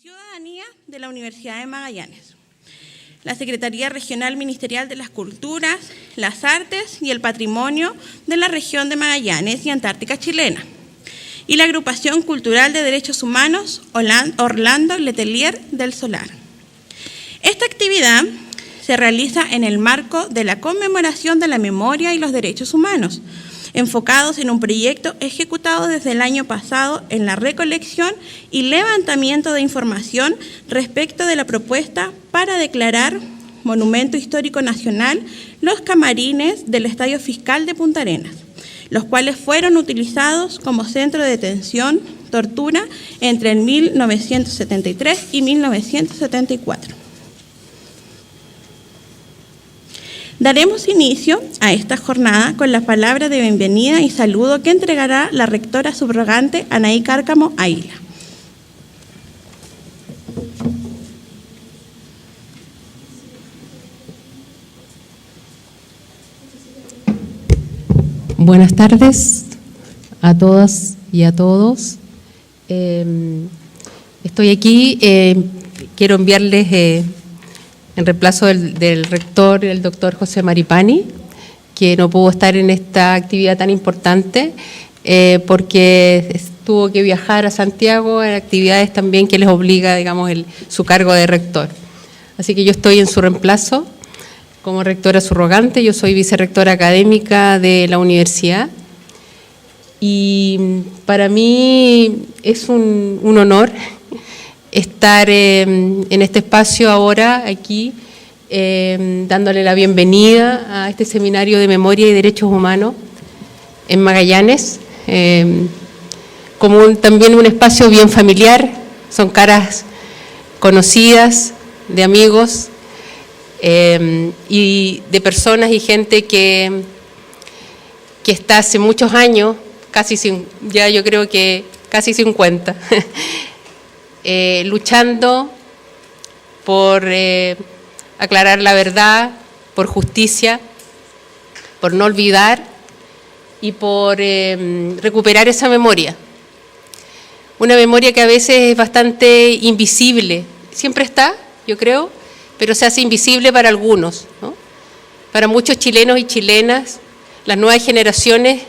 Ciudadanía de la Universidad de Magallanes, la Secretaría Regional Ministerial de las Culturas, las Artes y el Patrimonio de la Región de Magallanes y Antártica Chilena, y la Agrupación Cultural de Derechos Humanos Orlando Letelier del Solar. Esta actividad se realiza en el marco de la conmemoración de la memoria y los derechos humanos, enfocados en un proyecto ejecutado desde el año pasado en la recolección y levantamiento de información respecto de la propuesta para declarar Monumento Histórico Nacional los camarines del Estadio Fiscal de Punta Arenas, los cuales fueron utilizados como centro de detención, tortura entre el 1973 y 1974. Daremos inicio a esta jornada con la palabra de bienvenida y saludo que entregará la rectora subrogante Anaí Cárcamo Águila. Buenas tardes a todas y a todos. Estoy aquí, quiero enviarles en reemplazo del rector, el doctor José Maripani, que no pudo estar en esta actividad tan importante porque tuvo que viajar a Santiago en actividades también que les obliga, digamos, su cargo de rector. Así que yo estoy en su reemplazo como rectora subrogante. Yo soy vicerrectora académica de la universidad y para mí es un honor estar en este espacio ahora, aquí, dándole la bienvenida a este seminario de memoria y derechos humanos en Magallanes, como también un espacio bien familiar, son caras conocidas, de amigos y de personas y gente que está hace muchos años, ya yo creo que casi 50, luchando por aclarar la verdad, por justicia, por no olvidar y por recuperar esa memoria. Una memoria que a veces es bastante invisible, siempre está, yo creo, pero se hace invisible para algunos, ¿no? Para muchos chilenos y chilenas, las nuevas generaciones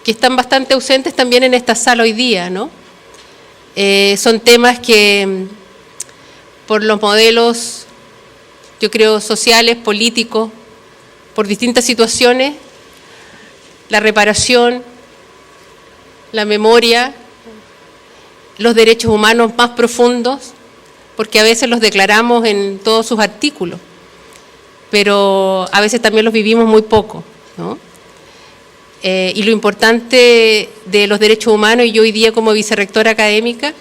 que están bastante ausentes también en esta sala hoy día, ¿no? Son temas que por los modelos, yo creo, sociales, políticos, por distintas situaciones, la reparación, la memoria, los derechos humanos más profundos, porque a veces los declaramos en todos sus artículos, pero a veces también los vivimos muy poco, ¿no? Y lo importante de los derechos humanos, y yo hoy día como vicerrectora académica,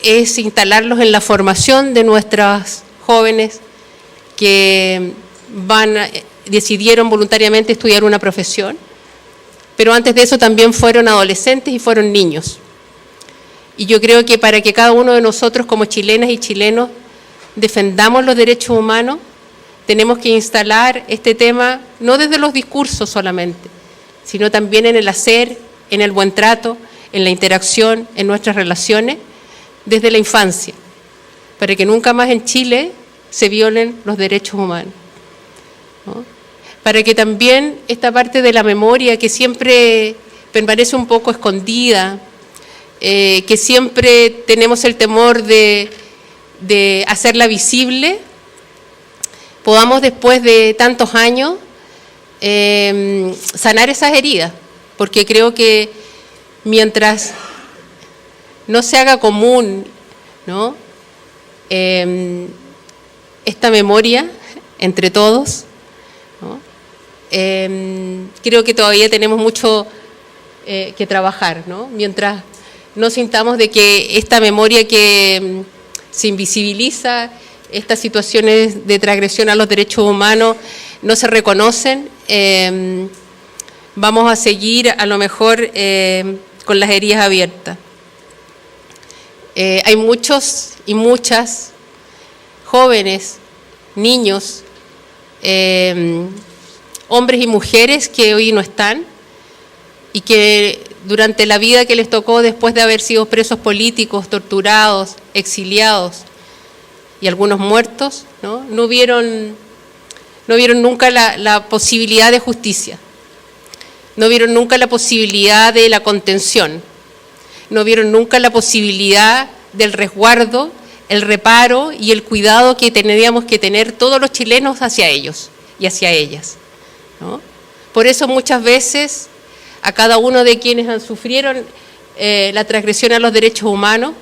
es instalarlos en la formación de nuestras jóvenes que decidieron voluntariamente estudiar una profesión, pero antes de eso también fueron adolescentes y fueron niños. Y yo creo que para que cada uno de nosotros como chilenas y chilenos defendamos los derechos humanos, tenemos que instalar este tema no desde los discursos solamente, sino también en el hacer, en el buen trato, en la interacción, en nuestras relaciones, desde la infancia, para que nunca más en Chile se violen los derechos humanos, ¿no? Para que también esta parte de la memoria que siempre permanece un poco escondida, que siempre tenemos el temor de hacerla visible, podamos después de tantos años sanar esas heridas, porque creo que mientras no se haga común, ¿no? Esta memoria entre todos, ¿no? Creo que todavía tenemos mucho que trabajar, ¿no? Mientras no sintamos de que esta memoria que se invisibiliza, estas situaciones de transgresión a los derechos humanos no se reconocen, vamos a seguir a lo mejor con las heridas abiertas. Hay muchos y muchas jóvenes, niños, hombres y mujeres que hoy no están y que durante la vida que les tocó después de haber sido presos políticos, torturados, exiliados y algunos muertos, no vieron nunca la posibilidad de justicia, no vieron nunca la posibilidad de la contención, no vieron nunca la posibilidad del resguardo, el reparo y el cuidado que teníamos que tener todos los chilenos hacia ellos y hacia ellas, ¿no? Por eso muchas veces a cada uno de quienes sufrieron la transgresión a los derechos humanos,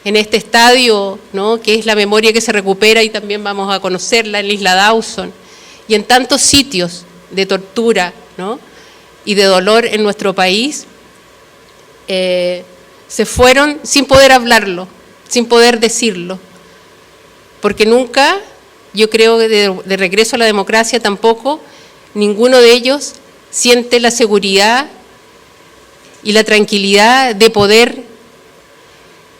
en este estadio, ¿no?, que es la memoria que se recupera y también vamos a conocerla en la isla Dawson y en tantos sitios de tortura, ¿no?, y de dolor en nuestro país, se fueron sin poder hablarlo, sin poder decirlo, porque nunca, yo creo que de regreso a la democracia tampoco, ninguno de ellos siente la seguridad y la tranquilidad de poder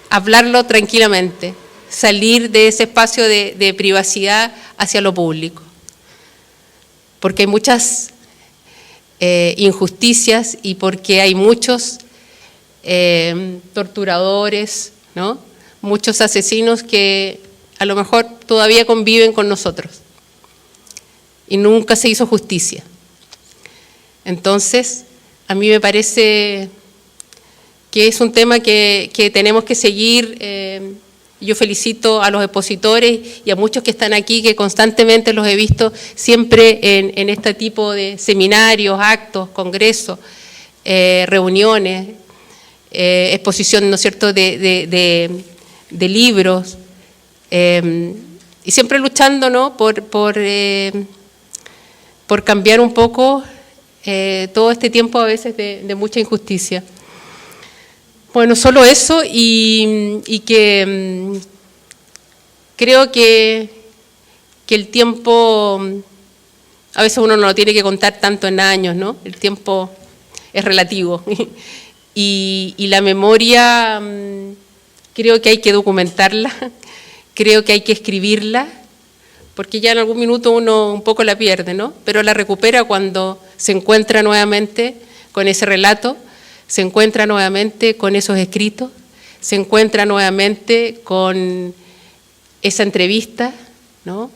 hablarlo tranquilamente, salir de ese espacio de privacidad hacia lo público. Porque hay muchas injusticias y porque hay muchos torturadores, ¿no?, muchos asesinos que a lo mejor todavía conviven con nosotros y nunca se hizo justicia. Entonces, a mí me parece que es un tema que tenemos que seguir. Yo felicito a los expositores y a muchos que están aquí, que constantemente los he visto siempre en este tipo de seminarios, actos, congresos, reuniones, exposición, ¿no es cierto?, de libros, y siempre luchando, ¿no?, por cambiar un poco todo este tiempo a veces de mucha injusticia. Bueno, solo eso y que creo que el tiempo, a veces uno no lo tiene que contar tanto en años, ¿no? El tiempo es relativo y la memoria creo que hay que documentarla, creo que hay que escribirla, porque ya en algún minuto uno un poco la pierde, ¿no? Pero la recupera cuando se encuentra nuevamente con ese relato, se encuentra nuevamente con esos escritos, se encuentra nuevamente con esa entrevista, ¿no?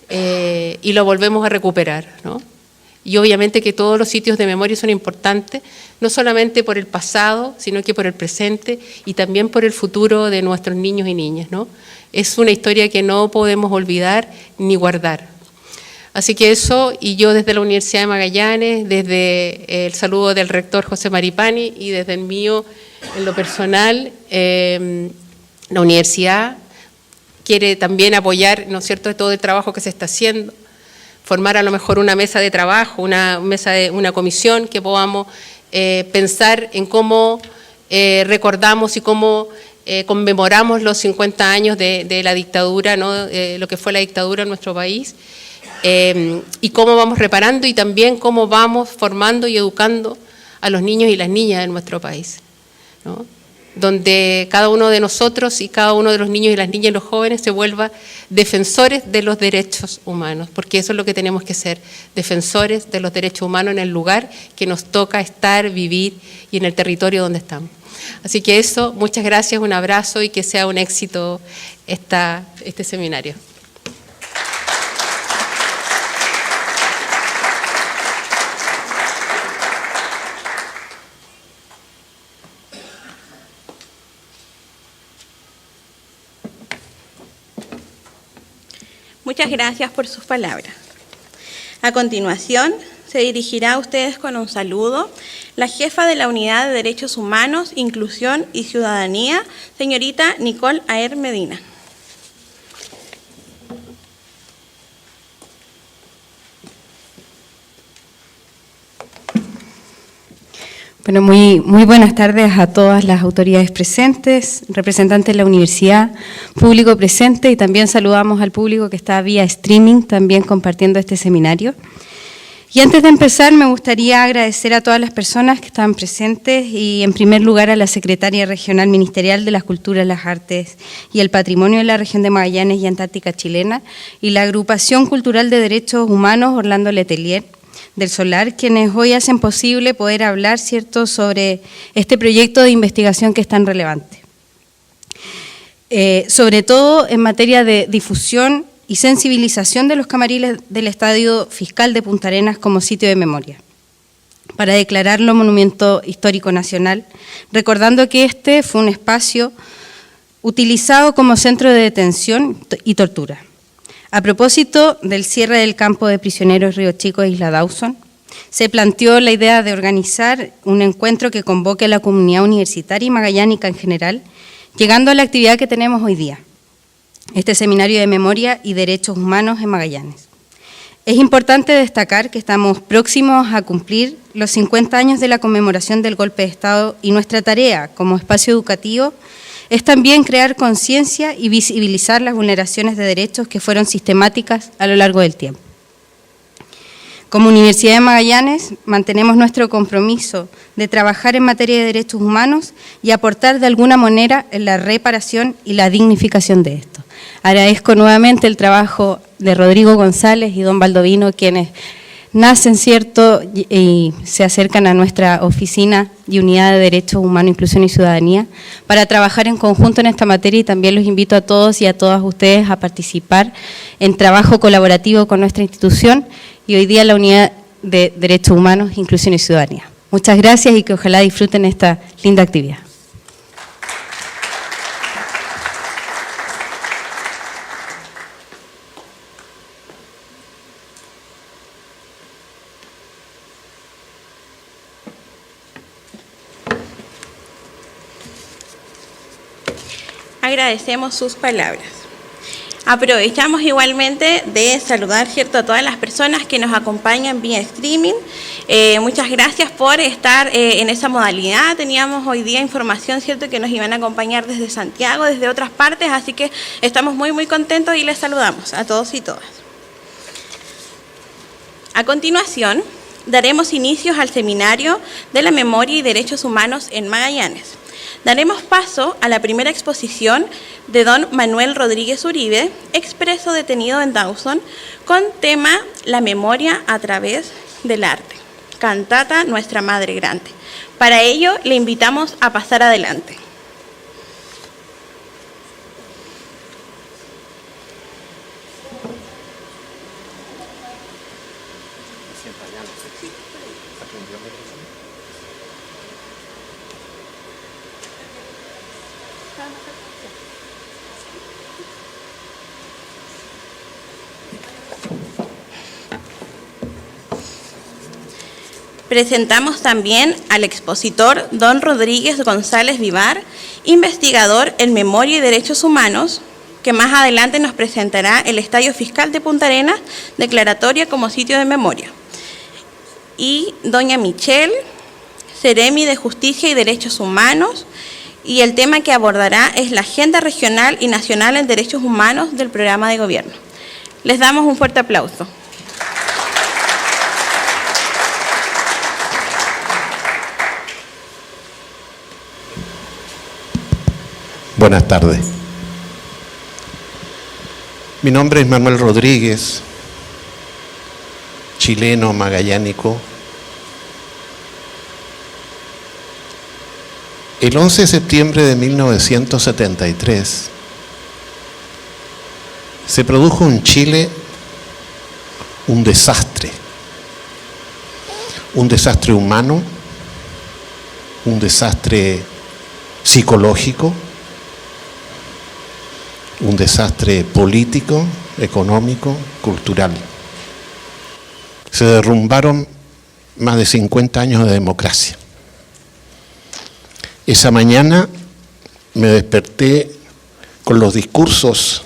Y lo volvemos a recuperar, ¿no? Y obviamente que todos los sitios de memoria son importantes, no solamente por el pasado, sino que por el presente y también por el futuro de nuestros niños y niñas, ¿no? Es una historia que no podemos olvidar ni guardar. Así que eso, y yo desde la Universidad de Magallanes, desde el saludo del rector José Maripani y desde el mío, en lo personal, la universidad quiere también apoyar, ¿no es cierto?, todo el trabajo que se está haciendo, formar a lo mejor una mesa de trabajo, una comisión que podamos pensar en cómo recordamos y cómo conmemoramos los 50 años de la dictadura, ¿no?, lo que fue la dictadura en nuestro país, y cómo vamos reparando y también cómo vamos formando y educando a los niños y las niñas de nuestro país, ¿no?, donde cada uno de nosotros y cada uno de los niños y las niñas y los jóvenes se vuelva defensores de los derechos humanos, porque eso es lo que tenemos que ser, defensores de los derechos humanos en el lugar que nos toca estar, vivir y en el territorio donde estamos. Así que eso, muchas gracias, un abrazo y que sea un éxito este seminario. Muchas gracias por sus palabras. A continuación, se dirigirá a ustedes con un saludo la jefa de la Unidad de Derechos Humanos, Inclusión y Ciudadanía, señorita Nicole Aer Medina. Bueno, muy buenas tardes a todas las autoridades presentes, representantes de la universidad, público presente, y también saludamos al público que está vía streaming también compartiendo este seminario. Y antes de empezar, me gustaría agradecer a todas las personas que están presentes y, en primer lugar, a la Secretaria Regional Ministerial de las Culturas, las Artes y el Patrimonio de la Región de Magallanes y Antártica Chilena y la Agrupación Cultural de Derechos Humanos Orlando Letelier, del Solar, quienes hoy hacen posible poder hablar, ¿cierto?, sobre este proyecto de investigación que es tan relevante. Sobre todo en materia de difusión y sensibilización de los camariles del Estadio Fiscal de Punta Arenas como sitio de memoria, para declararlo Monumento Histórico Nacional, recordando que este fue un espacio utilizado como centro de detención y tortura. A propósito del cierre del campo de prisioneros Río Chico e Isla Dawson, se planteó la idea de organizar un encuentro que convoque a la comunidad universitaria y magallánica en general, llegando a la actividad que tenemos hoy día, este seminario de memoria y derechos humanos en Magallanes. Es importante destacar que estamos próximos a cumplir los 50 años de la conmemoración del golpe de Estado y nuestra tarea como espacio educativo es también crear conciencia y visibilizar las vulneraciones de derechos que fueron sistemáticas a lo largo del tiempo. Como Universidad de Magallanes, mantenemos nuestro compromiso de trabajar en materia de derechos humanos y aportar de alguna manera en la reparación y la dignificación de esto. Agradezco nuevamente el trabajo de Rodrigo González y don Baldovino, quienes nacen, ¿cierto?, y se acercan a nuestra oficina y unidad de Derechos Humanos, Inclusión y Ciudadanía para trabajar en conjunto en esta materia, y también los invito a todos y a todas ustedes a participar en trabajo colaborativo con nuestra institución y hoy día la Unidad de Derechos Humanos, Inclusión y Ciudadanía. Muchas gracias y que ojalá disfruten esta linda actividad. Agradecemos sus palabras. Aprovechamos igualmente de saludar, ¿cierto?, a todas las personas que nos acompañan vía streaming. Muchas gracias por estar en esa modalidad. Teníamos hoy día información, ¿cierto?, que nos iban a acompañar desde Santiago, desde otras partes, así que estamos muy contentos y les saludamos a todos y todas. A continuación, daremos inicios al seminario de la memoria y derechos humanos en Magallanes. Daremos paso a la primera exposición de don Manuel Rodríguez Uribe, expreso detenido en Dawson, con tema La memoria a través del arte, cantata Nuestra Madre Grande. Para ello, le invitamos a pasar adelante. Presentamos también al expositor don Rodríguez González Vivar, investigador en Memoria y Derechos Humanos, que más adelante nos presentará el Estadio Fiscal de Punta Arenas, declaratoria como sitio de memoria. Y doña Michelle, Seremi de Justicia y Derechos Humanos, y el tema que abordará es la Agenda Regional y Nacional en Derechos Humanos del Programa de Gobierno. Les damos un fuerte aplauso. Buenas tardes. Mi nombre es Manuel Rodríguez, chileno magallánico. El 11 de septiembre de 1973 se produjo en Chile un desastre humano, un desastre psicológico, un desastre político, económico, cultural. Se derrumbaron más de 50 años de democracia. Esa mañana me desperté con los discursos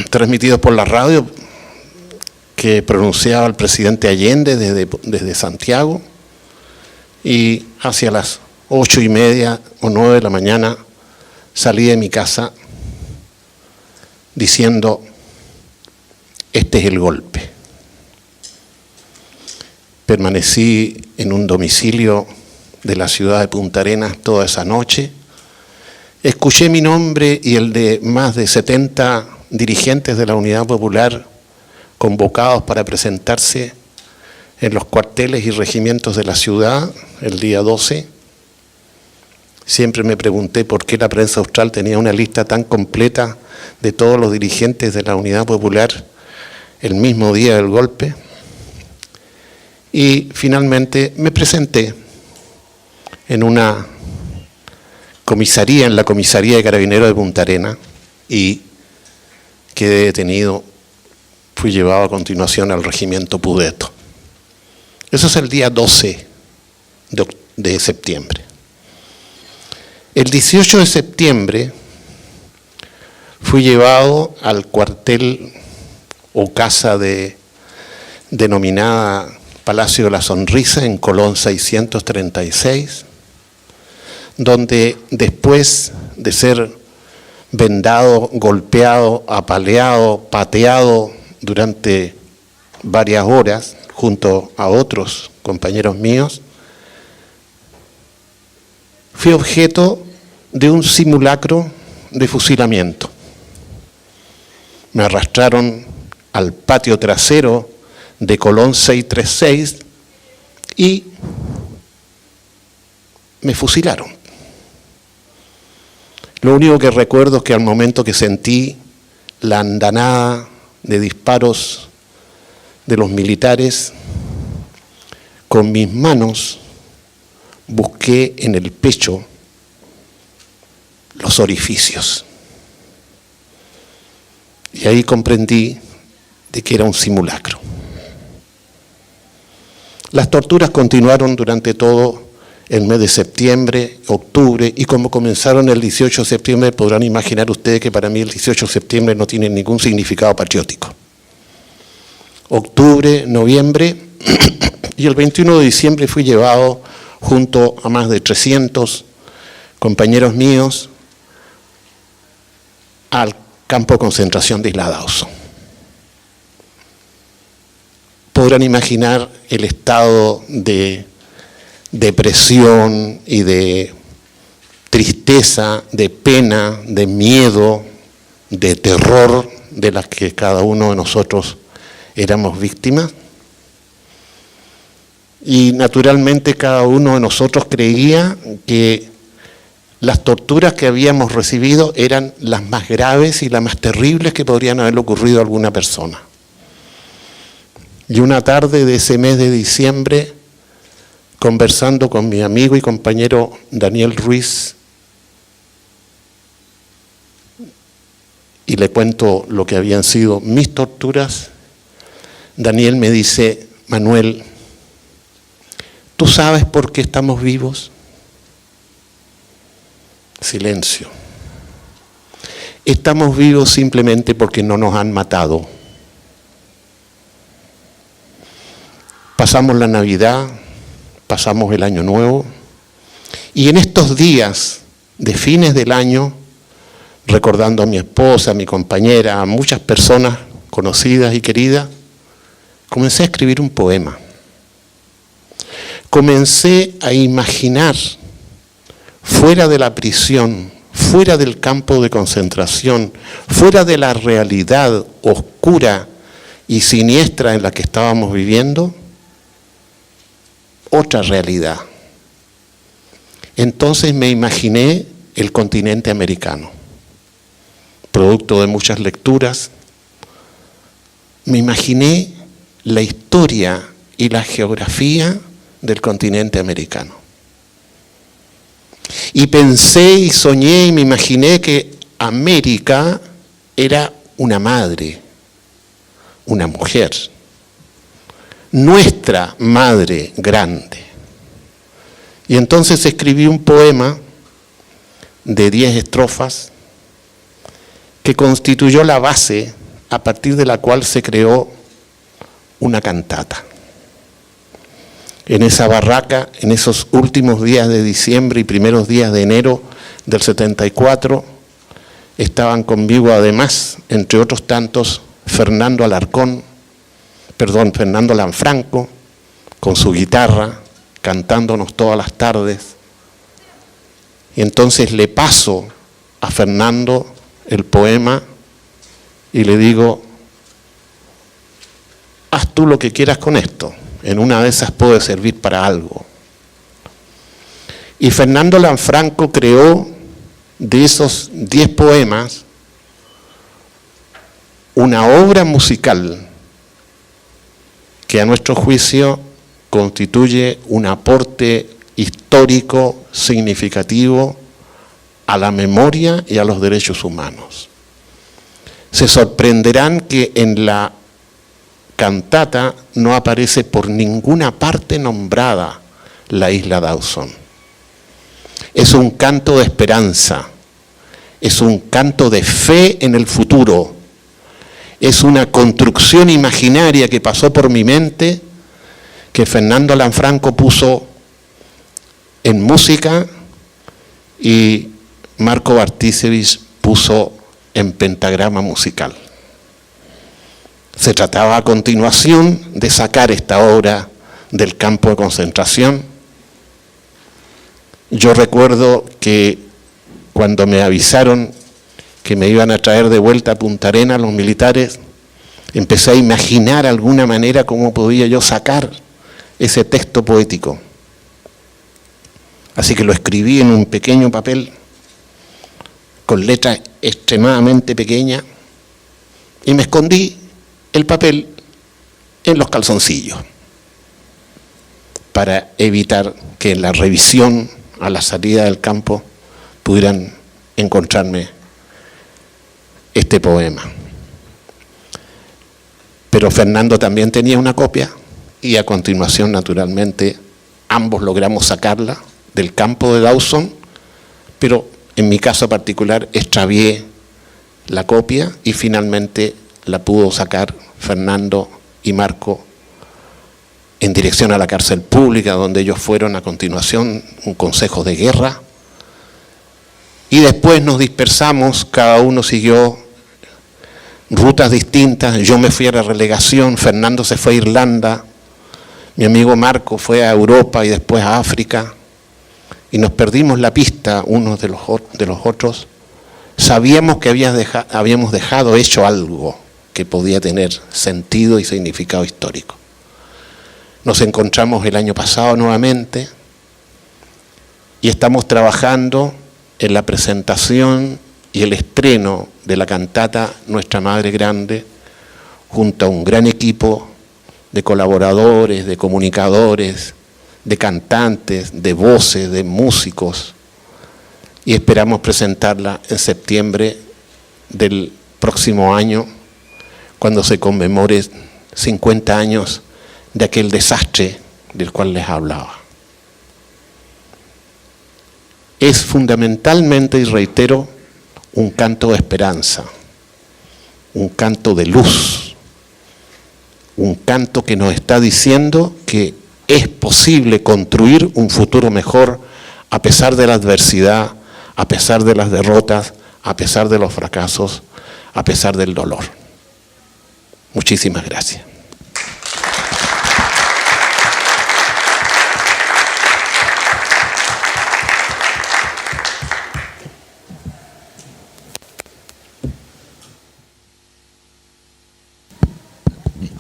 transmitidos por la radio que pronunciaba el presidente Allende desde Santiago, y hacia las 8:30 o 9 de la mañana salí de mi casa diciendo: este es el golpe. Permanecí en un domicilio de la ciudad de Punta Arenas toda esa noche. Escuché mi nombre y el de más de 70 dirigentes de la Unidad Popular convocados para presentarse en los cuarteles y regimientos de la ciudad el día 12. Siempre me pregunté por qué la prensa austral tenía una lista tan completa de todos los dirigentes de la Unidad Popular el mismo día del golpe. Y finalmente me presenté en una comisaría, en la comisaría de Carabineros de Punta Arenas, y quedé detenido. Fui llevado a continuación al regimiento Pudeto. Eso es el día 12 de septiembre. El 18 de septiembre fui llevado al cuartel o casa denominada Palacio de la Sonrisa en Colón 636, donde después de ser vendado, golpeado, apaleado, pateado durante varias horas junto a otros compañeros míos, fui objeto de un simulacro de fusilamiento. Me arrastraron al patio trasero de Colón 636 y me fusilaron. Lo único que recuerdo es que al momento que sentí la andanada de disparos de los militares, con mis manos busqué en el pecho los orificios. Y ahí comprendí de que era un simulacro. Las torturas continuaron durante todo el mes de septiembre, octubre, y como comenzaron el 18 de septiembre, podrán imaginar ustedes que para mí el 18 de septiembre no tiene ningún significado patriótico. Octubre, noviembre, y el 21 de diciembre fui llevado junto a más de 300 compañeros míos al campo de concentración de Isla Dawson. Podrán imaginar el estado de depresión y de tristeza, de pena, de miedo, de terror de las que cada uno de nosotros éramos víctimas. Y naturalmente cada uno de nosotros creía que las torturas que habíamos recibido eran las más graves y las más terribles que podrían haberle ocurrido a alguna persona. Y una tarde de ese mes de diciembre, conversando con mi amigo y compañero Daniel Ruiz, y le cuento lo que habían sido mis torturas, Daniel me dice: Manuel, ¿tú sabes por qué estamos vivos? Silencio. Estamos vivos simplemente porque no nos han matado. Pasamos la Navidad, pasamos el Año Nuevo, y en estos días de fines del año, recordando a mi esposa, a mi compañera, a muchas personas conocidas y queridas, comencé a escribir un poema. Comencé a imaginar, fuera de la prisión, fuera del campo de concentración, fuera de la realidad oscura y siniestra en la que estábamos viviendo, otra realidad. Entonces me imaginé el continente americano, producto de muchas lecturas. Me imaginé la historia y la geografía del continente americano. Y pensé y soñé y me imaginé que América era una madre, una mujer, nuestra madre grande. Y entonces escribí un poema de 10 estrofas que constituyó la base a partir de la cual se creó una cantata. En esa barraca, en esos últimos días de diciembre y primeros días de enero del 74, estaban conmigo además, entre otros tantos, Fernando Lanfranco, con su guitarra, cantándonos todas las tardes. Y entonces le paso a Fernando el poema y le digo: haz tú lo que quieras con esto. en una de esas puede servir para algo. Y Fernando Lanfranco creó de esos 10 poemas una obra musical que a nuestro juicio constituye un aporte histórico significativo a la memoria y a los derechos humanos. Se sorprenderán que en la cantata no aparece por ninguna parte nombrada la isla Dawson. Es un canto de esperanza, es un canto de fe en el futuro, es una construcción imaginaria que pasó por mi mente, que Fernando Lanfranco puso en música y Marco Bartisewicz puso en pentagrama musical. Se trataba a continuación de sacar esta obra del campo de concentración. Yo recuerdo que cuando me avisaron que me iban a traer de vuelta a Punta Arenas los militares, empecé a imaginar de alguna manera cómo podía yo sacar ese texto poético. Así que lo escribí en un pequeño papel, con letra extremadamente pequeña, y me escondí el papel en los calzoncillos, para evitar que en la revisión a la salida del campo pudieran encontrarme este poema. Pero Fernando también tenía una copia y a continuación, naturalmente, ambos logramos sacarla del campo de Dawson, pero en mi caso particular extravié la copia y finalmente la pudo sacar Fernando y Marco en dirección a la cárcel pública, donde ellos fueron a continuación un consejo de guerra, y después nos dispersamos, cada uno siguió rutas distintas. Yo me fui a la relegación, Fernando se fue a Irlanda, mi amigo Marco fue a Europa y después a África, y nos perdimos la pista unos de los otros. Sabíamos que habíamos dejado hecho algo que podía tener sentido y significado histórico. Nos encontramos el año pasado nuevamente y estamos trabajando en la presentación y el estreno de la cantata Nuestra Madre Grande, junto a un gran equipo de colaboradores, de comunicadores, de cantantes, de voces, de músicos, y esperamos presentarla en septiembre del próximo año, cuando se conmemore 50 años de aquel desastre del cual les hablaba. Es fundamentalmente, y reitero, un canto de esperanza, un canto de luz, un canto que nos está diciendo que es posible construir un futuro mejor a pesar de la adversidad, a pesar de las derrotas, a pesar de los fracasos, a pesar del dolor. Muchísimas gracias.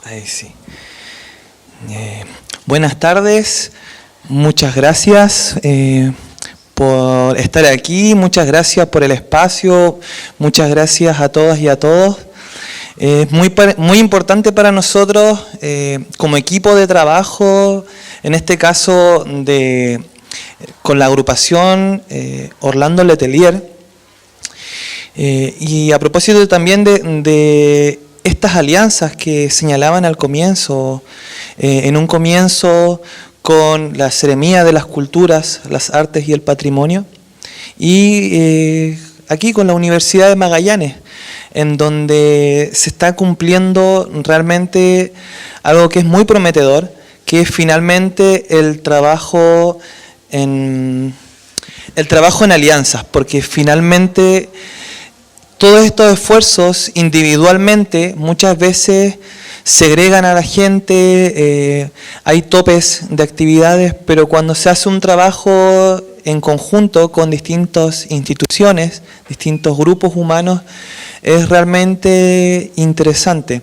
Ahí sí. Buenas tardes, muchas gracias por estar aquí, muchas gracias por el espacio, muchas gracias a todas y a todos. Es muy importante para nosotros como equipo de trabajo, en este caso con la agrupación Orlando Letelier, y a propósito también de estas alianzas que señalaban al comienzo, en un comienzo con la Seremía de las Culturas, las Artes y el Patrimonio, y aquí con la Universidad de Magallanes, en donde se está cumpliendo realmente algo que es muy prometedor, que es finalmente el trabajo en alianzas, porque finalmente todos estos esfuerzos individualmente muchas veces segregan a la gente, hay topes de actividades, pero cuando se hace un trabajo en conjunto con distintas instituciones, distintos grupos humanos, es realmente interesante.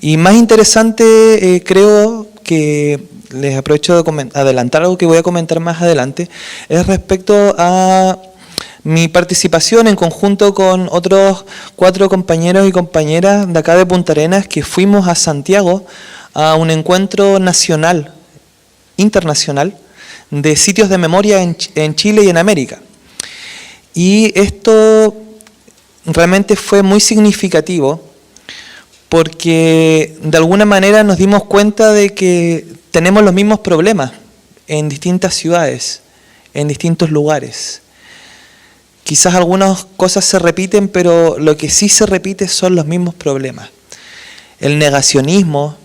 Y más interesante creo que les aprovecho de adelantar algo que voy a comentar más adelante, es respecto a mi participación en conjunto con otros 4 compañeros y compañeras de acá de Punta Arenas que fuimos a Santiago a un encuentro nacional, internacional, de sitios de memoria en Chile y en América. Y esto realmente fue muy significativo porque de alguna manera nos dimos cuenta de que tenemos los mismos problemas en distintas ciudades, en distintos lugares. Quizás algunas cosas se repiten, pero lo que sí se repite son los mismos problemas. El negacionismo,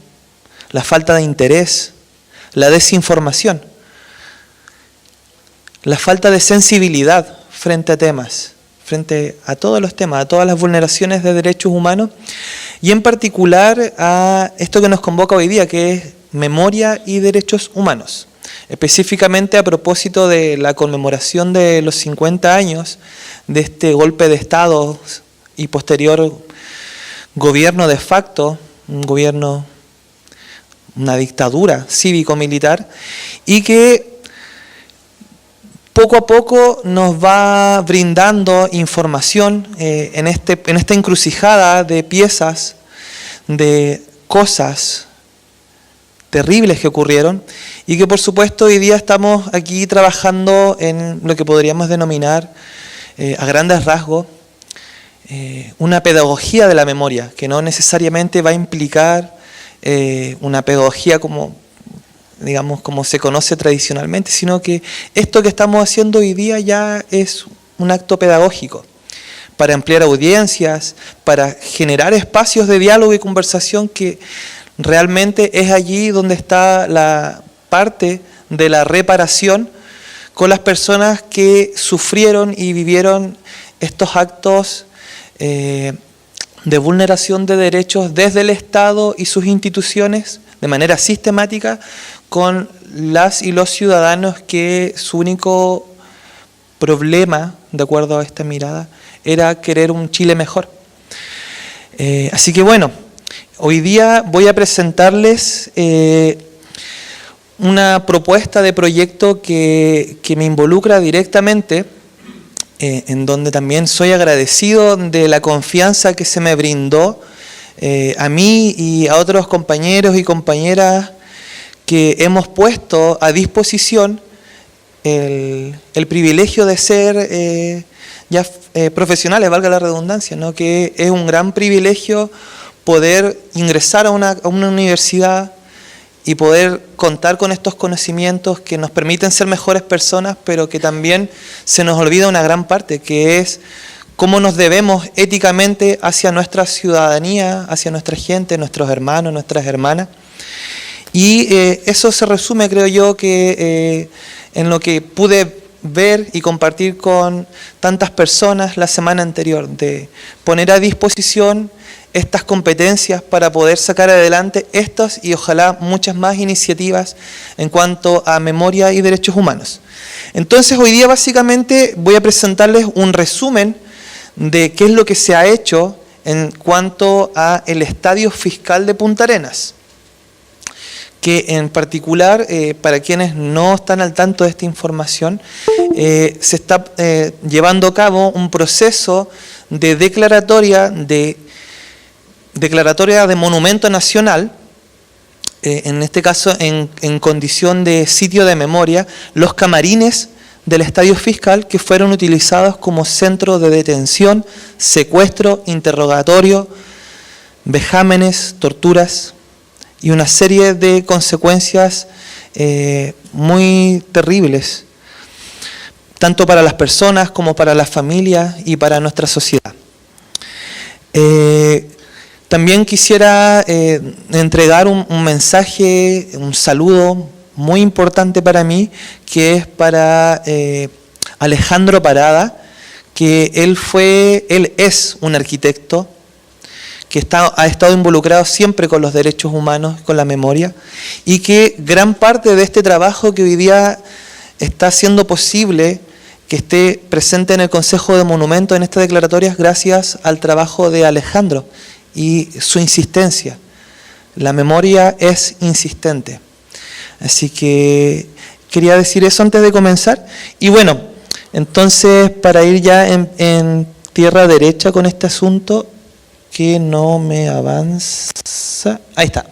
la falta de interés, la desinformación, la falta de sensibilidad frente a temas, frente a todos los temas, a todas las vulneraciones de derechos humanos, y en particular a esto que nos convoca hoy día, que es memoria y derechos humanos. Específicamente a propósito de la conmemoración de los 50 años de este golpe de Estado y posterior gobierno de facto, una dictadura cívico-militar, y que poco a poco nos va brindando información en esta encrucijada de piezas, de cosas terribles que ocurrieron, y que por supuesto hoy día estamos aquí trabajando en lo que podríamos denominar a grandes rasgos una pedagogía de la memoria, que no necesariamente va a implicar una pedagogía como se conoce tradicionalmente, sino que esto que estamos haciendo hoy día ya es un acto pedagógico para ampliar audiencias, para generar espacios de diálogo y conversación, que realmente es allí donde está la parte de la reparación con las personas que sufrieron y vivieron estos actos de vulneración de derechos desde el Estado y sus instituciones de manera sistemática con las y los ciudadanos que su único problema, de acuerdo a esta mirada, era querer un Chile mejor. Así que bueno, hoy día voy a presentarles una propuesta de proyecto que me involucra directamente, en donde también soy agradecido de la confianza que se me brindó a mí y a otros compañeros y compañeras que hemos puesto a disposición el privilegio de ser profesionales, valga la redundancia, ¿no? Que es un gran privilegio poder ingresar a una universidad y poder contar con estos conocimientos que nos permiten ser mejores personas, pero que también se nos olvida una gran parte, que es cómo nos debemos éticamente hacia nuestra ciudadanía, hacia nuestra gente, nuestros hermanos, nuestras hermanas. Y eso se resume, creo yo, que en lo que pude ver y compartir con tantas personas la semana anterior, de poner a disposición estas competencias para poder sacar adelante estas y ojalá muchas más iniciativas en cuanto a memoria y derechos humanos. Entonces hoy día básicamente voy a presentarles un resumen de qué es lo que se ha hecho en cuanto a el Estadio Fiscal de Punta Arenas, que en particular, para quienes no están al tanto de esta información, se está llevando a cabo un proceso de declaratoria de monumento nacional, en este caso en condición de sitio de memoria, los camarines del Estadio Fiscal, que fueron utilizados como centro de detención, secuestro, interrogatorio, vejámenes, torturas y una serie de consecuencias muy terribles, tanto para las personas como para las familias y para nuestra sociedad. También quisiera entregar un mensaje, un saludo muy importante para mí, que es para Alejandro Parada, que él es un arquitecto que ha estado involucrado siempre con los derechos humanos, con la memoria, y que gran parte de este trabajo que hoy día está haciendo posible que esté presente en el Consejo de Monumentos en estas declaratorias gracias al trabajo de Alejandro y su insistencia. La memoria es insistente. Así que quería decir eso antes de comenzar. Y bueno, entonces para ir ya en tierra derecha con este asunto, que no me avanza. Ahí está.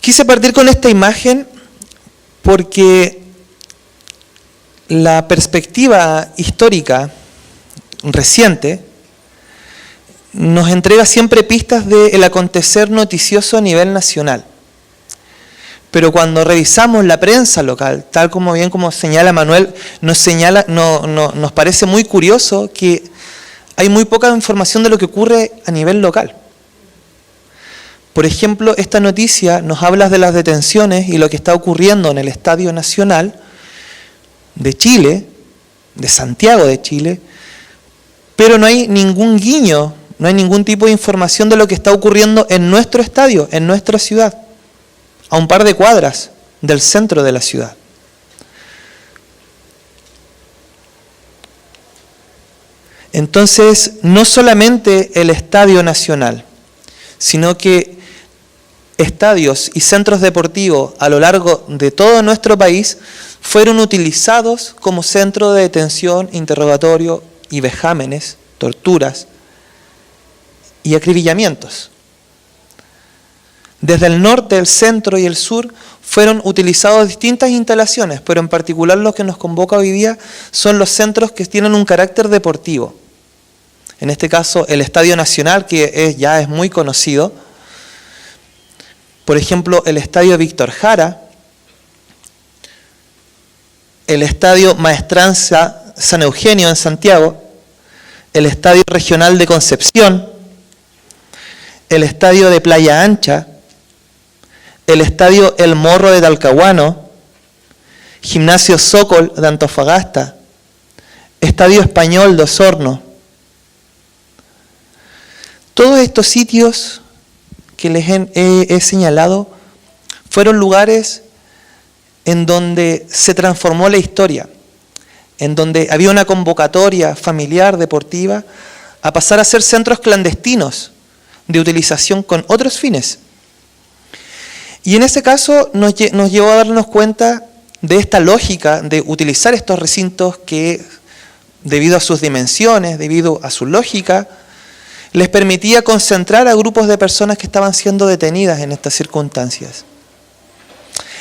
Quise partir con esta imagen porque la perspectiva histórica reciente nos entrega siempre pistas del acontecer noticioso a nivel nacional. Pero cuando revisamos la prensa local, tal como bien como señala Manuel, nos parece muy curioso que hay muy poca información de lo que ocurre a nivel local. Por ejemplo, esta noticia nos habla de las detenciones y lo que está ocurriendo en el Estadio Nacional de Chile, de Santiago de Chile, pero no hay ningún guiño, no hay ningún tipo de información de lo que está ocurriendo en nuestro estadio, en nuestra ciudad, a un par de cuadras del centro de la ciudad. Entonces, no solamente el Estadio Nacional, sino que estadios y centros deportivos a lo largo de todo nuestro país fueron utilizados como centro de detención, interrogatorio y vejámenes, torturas y acribillamientos. Desde el norte, el centro y el sur fueron utilizadas distintas instalaciones, pero en particular lo que nos convoca hoy día son los centros que tienen un carácter deportivo. En este caso, el Estadio Nacional, que ya es muy conocido. Por ejemplo, el Estadio Víctor Jara, el Estadio Maestranza San Eugenio en Santiago, el Estadio Regional de Concepción, el Estadio de Playa Ancha, el Estadio El Morro de Talcahuano, Gimnasio Sokol de Antofagasta, Estadio Español de Osorno. Todos estos sitios que les he señalado fueron lugares en donde se transformó la historia, en donde había una convocatoria familiar, deportiva, a pasar a ser centros clandestinos de utilización con otros fines. Y en ese caso nos llevó a darnos cuenta de esta lógica de utilizar estos recintos que, debido a sus dimensiones, debido a su lógica, les permitía concentrar a grupos de personas que estaban siendo detenidas en estas circunstancias.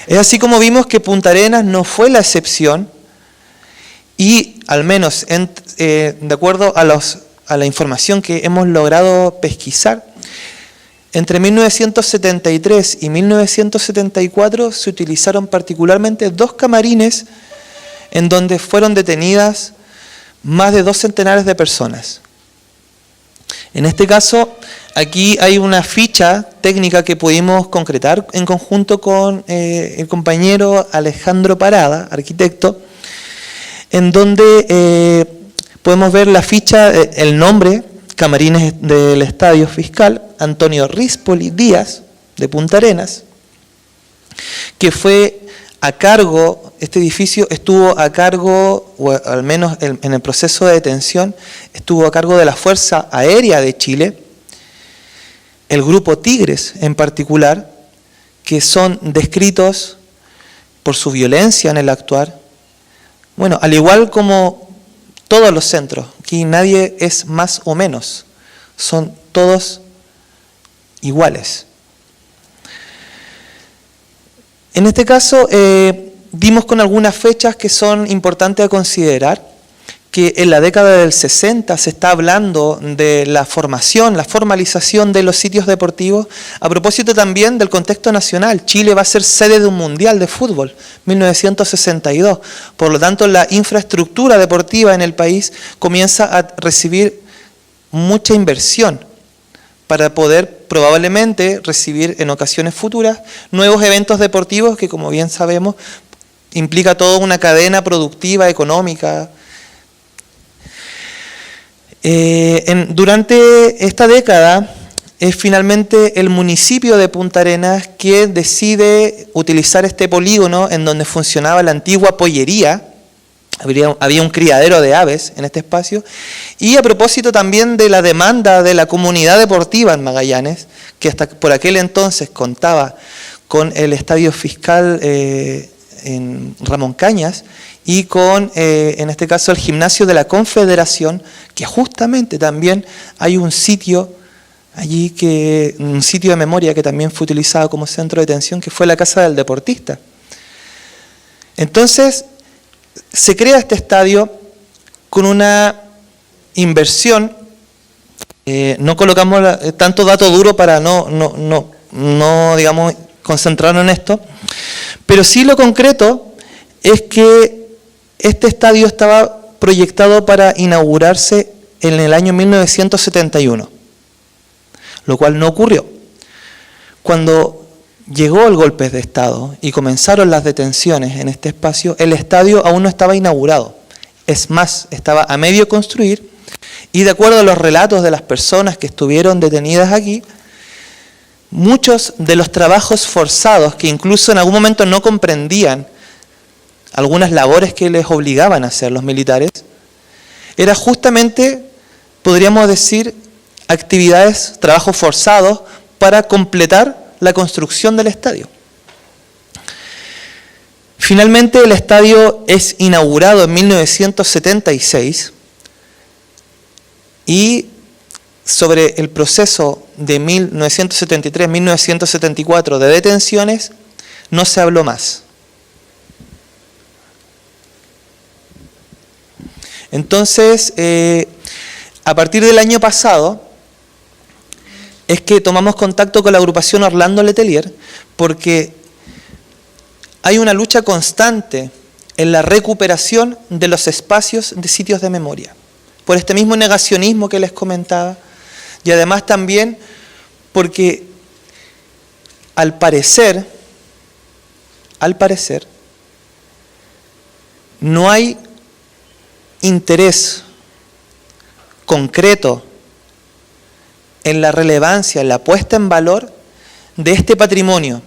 Es así como vimos que Punta Arenas no fue la excepción y, al menos de acuerdo a la información que hemos logrado pesquisar, entre 1973 y 1974 se utilizaron particularmente 2 camarines en donde fueron detenidas más de 2 centenares de personas. En este caso, aquí hay una ficha técnica que pudimos concretar en conjunto con el compañero Alejandro Parada, arquitecto, en donde podemos ver la ficha, el nombre, camarines del Estadio Fiscal, Antonio Rispoli Díaz, de Punta Arenas, que fue a cargo, este edificio estuvo a cargo, o al menos en el proceso de detención, estuvo a cargo de la Fuerza Aérea de Chile, el Grupo Tigres en particular, que son descritos por su violencia en el actuar. Bueno, al igual como todos los centros, aquí nadie es más o menos, son todos iguales. En este caso, dimos con algunas fechas que son importantes a considerar, que en la década del 60 se está hablando de la formación, la formalización de los sitios deportivos, a propósito también del contexto nacional. Chile va a ser sede de un mundial de fútbol, 1962. Por lo tanto, la infraestructura deportiva en el país comienza a recibir mucha inversión para poder probablemente recibir en ocasiones futuras nuevos eventos deportivos que, como bien sabemos, implica toda una cadena productiva, económica. Durante esta década es finalmente el municipio de Punta Arenas que decide utilizar este polígono en donde funcionaba la antigua pollería. Había un criadero de aves en este espacio, y a propósito también de la demanda de la comunidad deportiva en Magallanes, que hasta por aquel entonces contaba con el Estadio Fiscal en Ramón Cañas y con, en este caso, el Gimnasio de la Confederación, que justamente también hay un sitio allí, un sitio de memoria que también fue utilizado como centro de detención, que fue la Casa del Deportista. Entonces, se crea este estadio con una inversión, no colocamos tanto dato duro para no digamos, concentrarnos en esto, pero sí lo concreto es que este estadio estaba proyectado para inaugurarse en el año 1971, lo cual no ocurrió. Cuando llegó el golpe de Estado y comenzaron las detenciones en este espacio, el estadio aún no estaba inaugurado. Es más, estaba a medio construir y de acuerdo a los relatos de las personas que estuvieron detenidas aquí, muchos de los trabajos forzados, que incluso en algún momento no comprendían algunas labores que les obligaban a hacer los militares, era justamente, podríamos decir, actividades, trabajos forzados para completar la construcción del estadio. Finalmente el estadio es inaugurado en 1976 y sobre el proceso de 1973-1974 de detenciones no se habló más. Entonces, a partir del año pasado, es que tomamos contacto con la agrupación Orlando Letelier, porque hay una lucha constante en la recuperación de los espacios de sitios de memoria, por este mismo negacionismo que les comentaba, y además también porque al parecer, no hay interés concreto en la relevancia, en la puesta en valor de este patrimonio,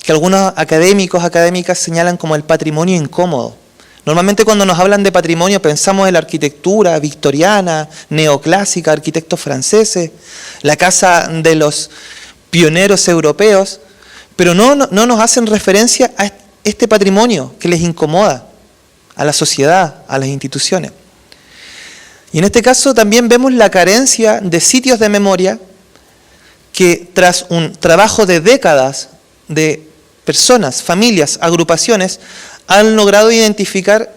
que algunos académicas señalan como el patrimonio incómodo. Normalmente cuando nos hablan de patrimonio pensamos en la arquitectura victoriana, neoclásica, arquitectos franceses, la casa de los pioneros europeos, pero no nos hacen referencia a este patrimonio que les incomoda a la sociedad, a las instituciones. Y en este caso también vemos la carencia de sitios de memoria que tras un trabajo de décadas de personas, familias, agrupaciones, han logrado identificar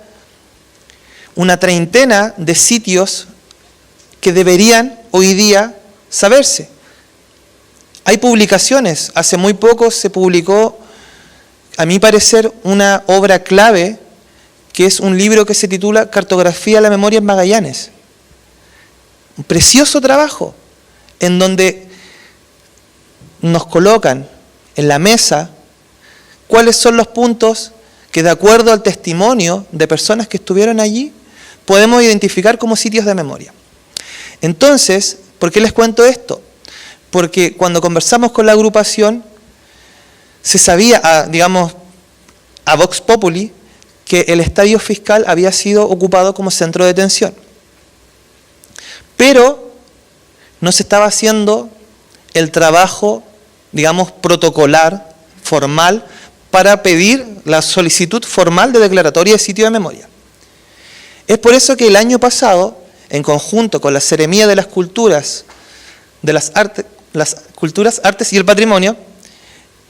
una treintena de sitios que deberían hoy día saberse. Hay publicaciones, hace muy poco se publicó, a mi parecer, una obra clave, que es un libro que se titula Cartografía de la Memoria en Magallanes. Un precioso trabajo, en donde nos colocan en la mesa cuáles son los puntos que, de acuerdo al testimonio de personas que estuvieron allí, podemos identificar como sitios de memoria. Entonces, ¿por qué les cuento esto? Porque cuando conversamos con la agrupación, se sabía, digamos, a Vox Populi, que el estadio fiscal había sido ocupado como centro de detención. Pero no se estaba haciendo el trabajo, digamos, protocolar, formal, para pedir la solicitud formal de declaratoria de sitio de memoria. Es por eso que el año pasado, en conjunto con la Seremía de las Culturas, de las Culturas, Artes y el Patrimonio,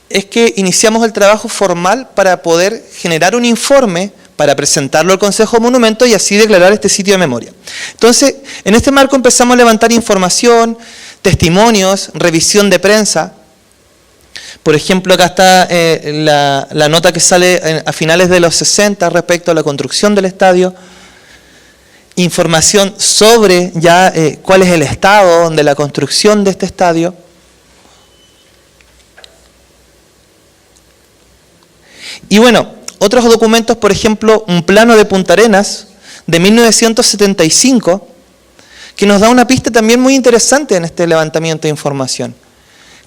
es que iniciamos el trabajo formal para poder generar un informe para presentarlo al Consejo de Monumentos y así declarar este sitio de memoria. Entonces, en este marco empezamos a levantar información, testimonios, revisión de prensa. Por ejemplo, acá está la nota que sale a finales de los 60 respecto a la construcción del estadio. Información sobre ya cuál es el estado de la construcción de este estadio. Y bueno, otros documentos, por ejemplo, un plano de Punta Arenas de 1975, que nos da una pista también muy interesante en este levantamiento de información,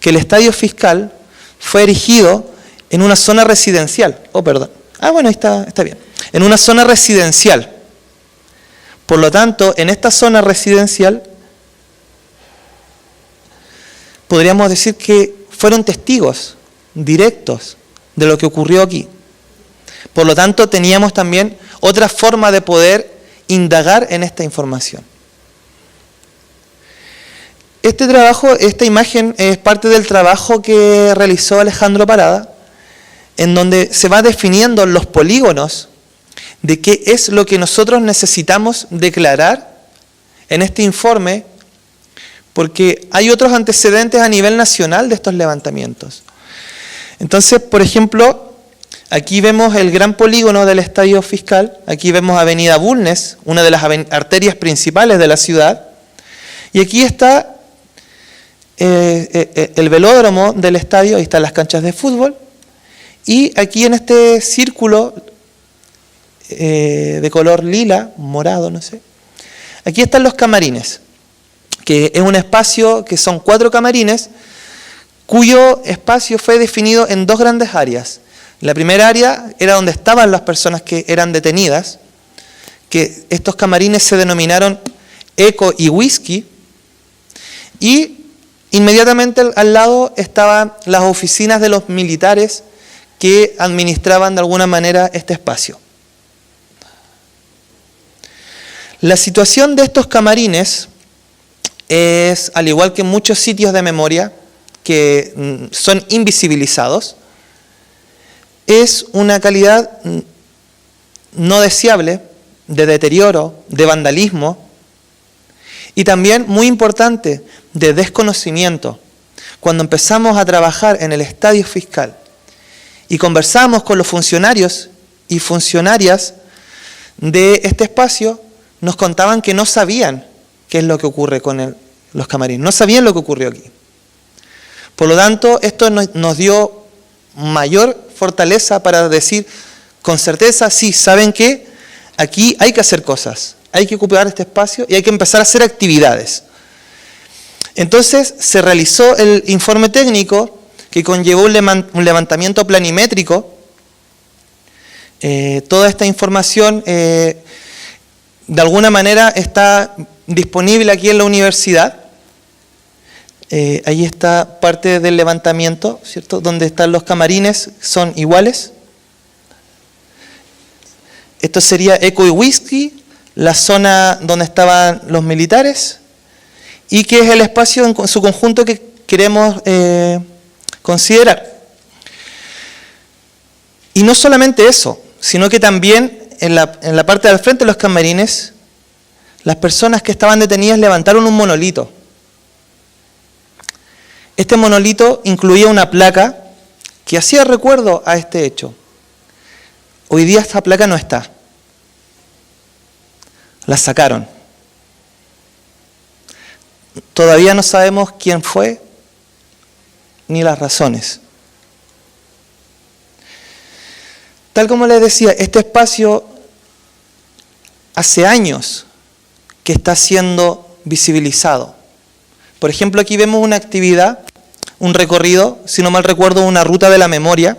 que el estadio fiscal fue erigido en una zona residencial. Bueno, ahí está bien. En una zona residencial. Por lo tanto, en esta zona residencial, podríamos decir que fueron testigos directos de lo que ocurrió aquí. Por lo tanto, teníamos también otra forma de poder indagar en esta información. Este trabajo, esta imagen es parte del trabajo que realizó Alejandro Parada, en donde se va definiendo los polígonos de qué es lo que nosotros necesitamos declarar en este informe, porque hay otros antecedentes a nivel nacional de estos levantamientos. Entonces, por ejemplo, aquí vemos el gran polígono del Estadio Fiscal, aquí vemos Avenida Bulnes, una de las arterias principales de la ciudad, y aquí está el velódromo del estadio, ahí están las canchas de fútbol, y aquí en este círculo de color lila, morado, no sé, aquí están los camarines, que es un espacio que son 4 camarines, cuyo espacio fue definido en 2 grandes áreas. La primera área era donde estaban las personas que eran detenidas, que estos camarines se denominaron Eco y Whisky, y inmediatamente al lado estaban las oficinas de los militares que administraban de alguna manera este espacio. La situación de estos camarines es, al igual que muchos sitios de memoria que son invisibilizados, es una calidad no deseable de deterioro, de vandalismo y también, muy importante, de desconocimiento. Cuando empezamos a trabajar en el Estadio Fiscal y conversamos con los funcionarios y funcionarias de este espacio, nos contaban que no sabían qué es lo que ocurre con los camarines, no sabían lo que ocurrió aquí. Por lo tanto, esto nos dio mayor fortaleza para decir con certeza, sí, ¿saben qué? Aquí hay que hacer cosas, hay que ocupar este espacio y hay que empezar a hacer actividades. Entonces se realizó el informe técnico que conllevó un levantamiento planimétrico. Toda esta información de alguna manera está disponible aquí en la universidad. Ahí está parte del levantamiento, ¿cierto? Donde están los camarines, son iguales. Esto sería Eco y Whisky, la zona donde estaban los militares, y que es el espacio en su conjunto que queremos considerar. Y no solamente eso, sino que también en la parte del frente de los camarines, las personas que estaban detenidas levantaron un monolito. Este monolito incluía una placa que hacía recuerdo a este hecho. Hoy día esta placa no está. La sacaron. Todavía no sabemos quién fue ni las razones. Tal como les decía, este espacio hace años que está siendo visibilizado. Por ejemplo, aquí vemos una actividad, un recorrido, si no mal recuerdo, una ruta de la memoria,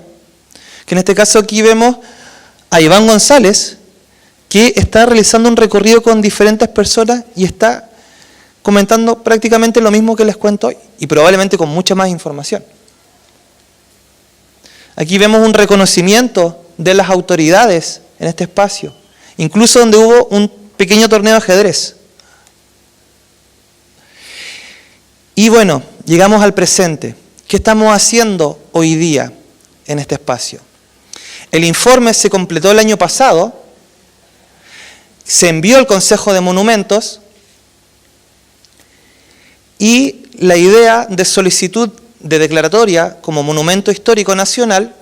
que en este caso aquí vemos a Iván González, que está realizando un recorrido con diferentes personas y está comentando prácticamente lo mismo que les cuento hoy, y probablemente con mucha más información. Aquí vemos un reconocimiento de las autoridades en este espacio, incluso donde hubo un pequeño torneo de ajedrez. Y bueno, llegamos al presente. ¿Qué estamos haciendo hoy día en este espacio? El informe se completó el año pasado, se envió al Consejo de Monumentos y la idea de solicitud de declaratoria como Monumento Histórico Nacional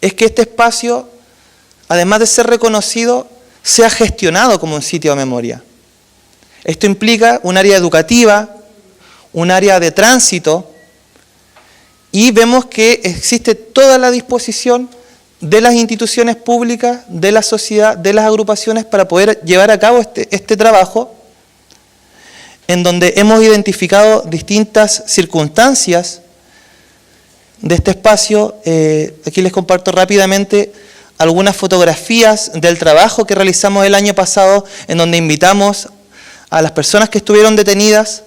es que este espacio, además de ser reconocido, sea gestionado como un sitio de memoria. Esto implica un área educativa, un área de tránsito, y vemos que existe toda la disposición de las instituciones públicas, de la sociedad, de las agrupaciones para poder llevar a cabo este trabajo, en donde hemos identificado distintas circunstancias de este espacio. Aquí les comparto rápidamente algunas fotografías del trabajo que realizamos el año pasado, en donde invitamos a las personas que estuvieron detenidas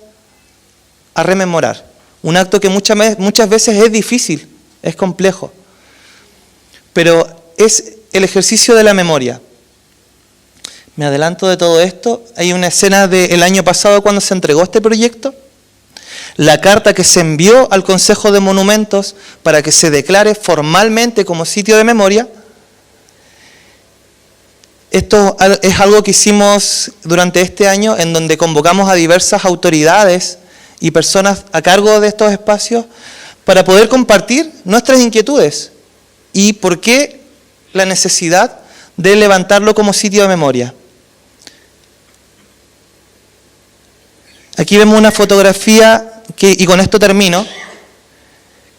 a rememorar. Un acto que muchas veces es difícil es complejo, pero es el ejercicio de la memoria. Me adelanto de todo esto, hay una escena del año pasado cuando se entregó este proyecto, la carta que se envió al Consejo de Monumentos para que se declare formalmente como sitio de memoria. Esto es algo que hicimos durante este año, en donde convocamos a diversas autoridades y personas a cargo de estos espacios para poder compartir nuestras inquietudes y por qué la necesidad de levantarlo como sitio de memoria. Aquí vemos una fotografía, y con esto termino,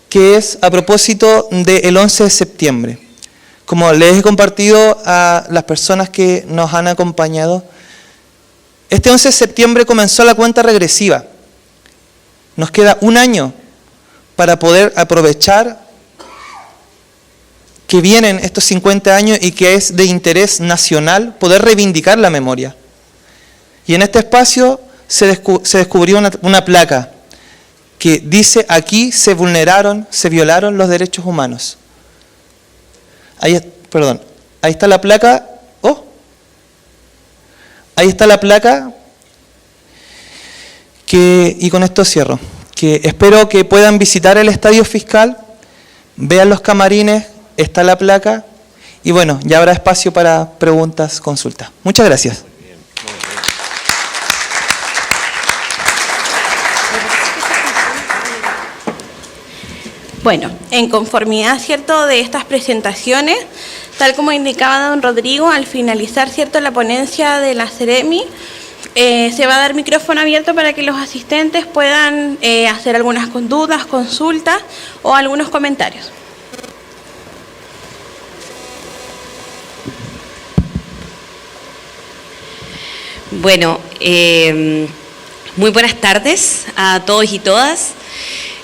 que es a propósito del 11 de septiembre. Como les he compartido a las personas que nos han acompañado, este 11 de septiembre comenzó la cuenta regresiva. Nos queda un año para poder aprovechar que vienen estos 50 años y que es de interés nacional poder reivindicar la memoria. Y en este espacio se descubrió una placa que dice: aquí se violaron los derechos humanos. Ahí está la placa. Ahí está la placa y con esto cierro. Que espero que puedan visitar el Estadio Fiscal, vean los camarines, está la placa y bueno, ya habrá espacio para preguntas, consultas. Muchas gracias. Bueno, en conformidad, ¿cierto?, de estas presentaciones, tal como indicaba don Rodrigo, al finalizar, ¿cierto?, la ponencia de la Ceremi, se va a dar micrófono abierto para que los asistentes puedan hacer algunas dudas, consultas o algunos comentarios. Bueno, muy buenas tardes a todos y todas.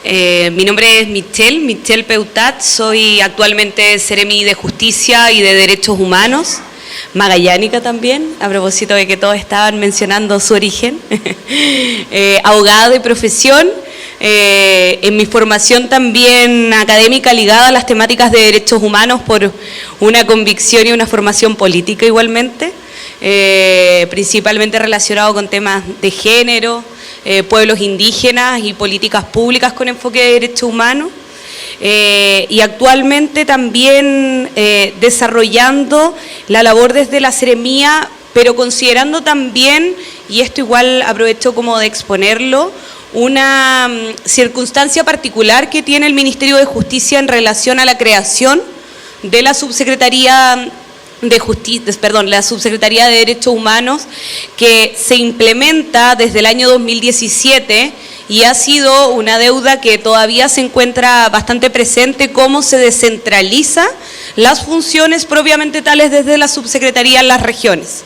Mi nombre es Michelle Peutat, soy actualmente Ceremi de Justicia y de Derechos Humanos, magallánica también, a propósito de que todos estaban mencionando su origen, abogada de profesión, en mi formación también académica ligada a las temáticas de derechos humanos por una convicción y una formación política igualmente, principalmente relacionado con temas de género, pueblos indígenas y políticas públicas con enfoque de derechos humanos, y actualmente también desarrollando la labor desde la Ceremía, pero considerando también, y esto igual aprovecho como de exponerlo, una circunstancia particular que tiene el Ministerio de Justicia en relación a la creación de la Subsecretaría la Subsecretaría de Derechos Humanos, que se implementa desde el año 2017 y ha sido una deuda que todavía se encuentra bastante presente, cómo se descentraliza las funciones propiamente tales desde la Subsecretaría en las regiones.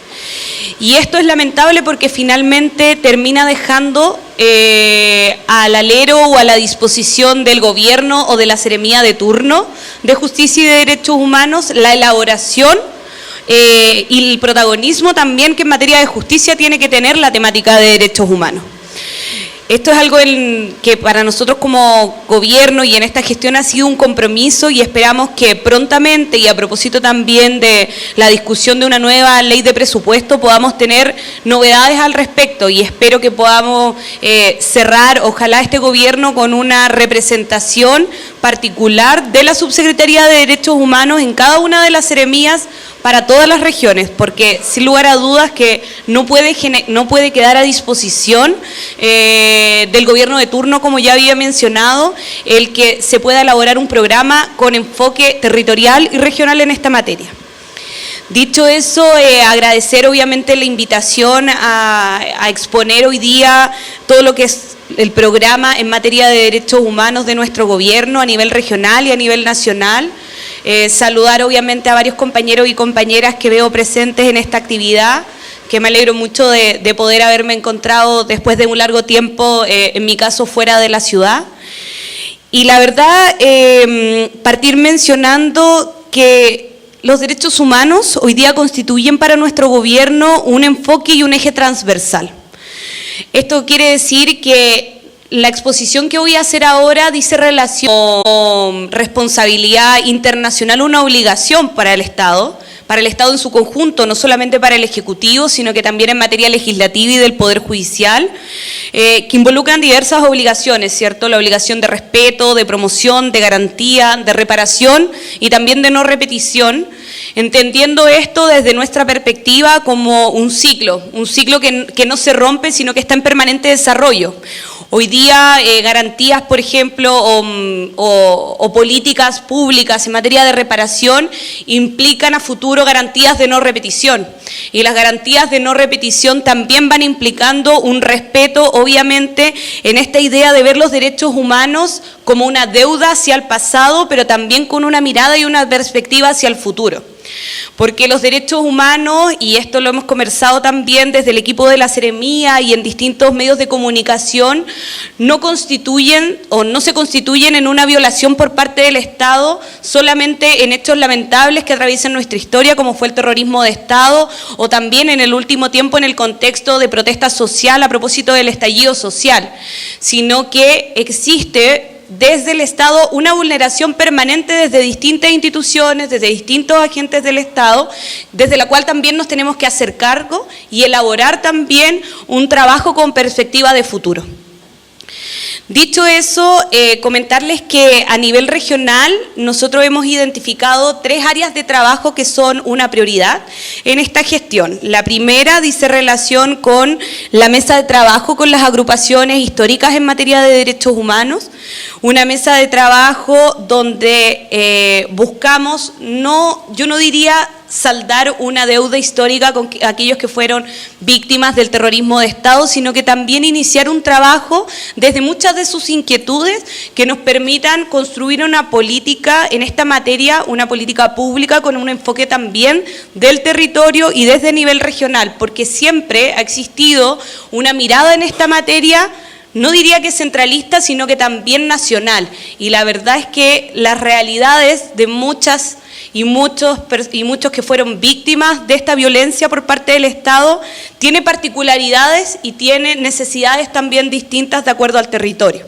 Y esto es lamentable porque finalmente termina dejando al alero o a la disposición del gobierno o de la Ceremía de turno de Justicia y de Derechos Humanos la elaboración y el protagonismo también que en materia de justicia tiene que tener la temática de derechos humanos. Esto es algo que para nosotros como gobierno y en esta gestión ha sido un compromiso y esperamos que prontamente, y a propósito también de la discusión de una nueva ley de presupuesto, podamos tener novedades al respecto y espero que podamos cerrar, ojalá, este gobierno con una representación particular de la Subsecretaría de Derechos Humanos en cada una de las seremías para todas las regiones, porque sin lugar a dudas que no puede quedar a disposición del gobierno de turno, como ya había mencionado, el que se pueda elaborar un programa con enfoque territorial y regional en esta materia. Dicho eso, agradecer obviamente la invitación a exponer hoy día todo lo que es el programa en materia de derechos humanos de nuestro gobierno a nivel regional y a nivel nacional. Saludar obviamente a varios compañeros y compañeras que veo presentes en esta actividad, que me alegro mucho de poder haberme encontrado después de un largo tiempo, en mi caso fuera de la ciudad. Y la verdad, partir mencionando que los derechos humanos hoy día constituyen para nuestro gobierno un enfoque y un eje transversal. Esto quiere decir que La exposición que voy a hacer ahora dice relación con responsabilidad internacional, una obligación para el Estado en su conjunto, no solamente para el Ejecutivo, sino que también en materia legislativa y del Poder Judicial, que involucran diversas obligaciones, ¿cierto? La obligación de respeto, de promoción, de garantía, de reparación y también de no repetición, entendiendo esto desde nuestra perspectiva como un ciclo que no se rompe, sino que está en permanente desarrollo. Hoy día garantías, por ejemplo, o políticas públicas en materia de reparación implican a futuro garantías de no repetición. Y las garantías de no repetición también van implicando un respeto, obviamente, en esta idea de ver los derechos humanos como una deuda hacia el pasado, pero también con una mirada y una perspectiva hacia el futuro. Porque los derechos humanos, y esto lo hemos conversado también desde el equipo de la Seremía y en distintos medios de comunicación, no se constituyen en una violación por parte del Estado solamente en hechos lamentables que atraviesan nuestra historia, como fue el terrorismo de Estado, o también en el último tiempo en el contexto de protesta social a propósito del estallido social, sino que existe desde el Estado una vulneración permanente desde distintas instituciones, desde distintos agentes del Estado, desde la cual también nos tenemos que hacer cargo y elaborar también un trabajo con perspectiva de futuro. Dicho eso, comentarles que a nivel regional nosotros hemos identificado 3 áreas de trabajo que son una prioridad en esta gestión. La primera dice relación con la mesa de trabajo con las agrupaciones históricas en materia de derechos humanos, una mesa de trabajo donde buscamos, yo no diría saldar una deuda histórica con aquellos que fueron víctimas del terrorismo de Estado, sino que también iniciar un trabajo desde muchas de sus inquietudes que nos permitan construir una política en esta materia, una política pública con un enfoque también del territorio y desde nivel regional, porque siempre ha existido una mirada en esta materia, no diría que centralista, sino que también nacional. Y la verdad es que las realidades de muchos que fueron víctimas de esta violencia por parte del Estado tiene particularidades y tiene necesidades también distintas de acuerdo al territorio.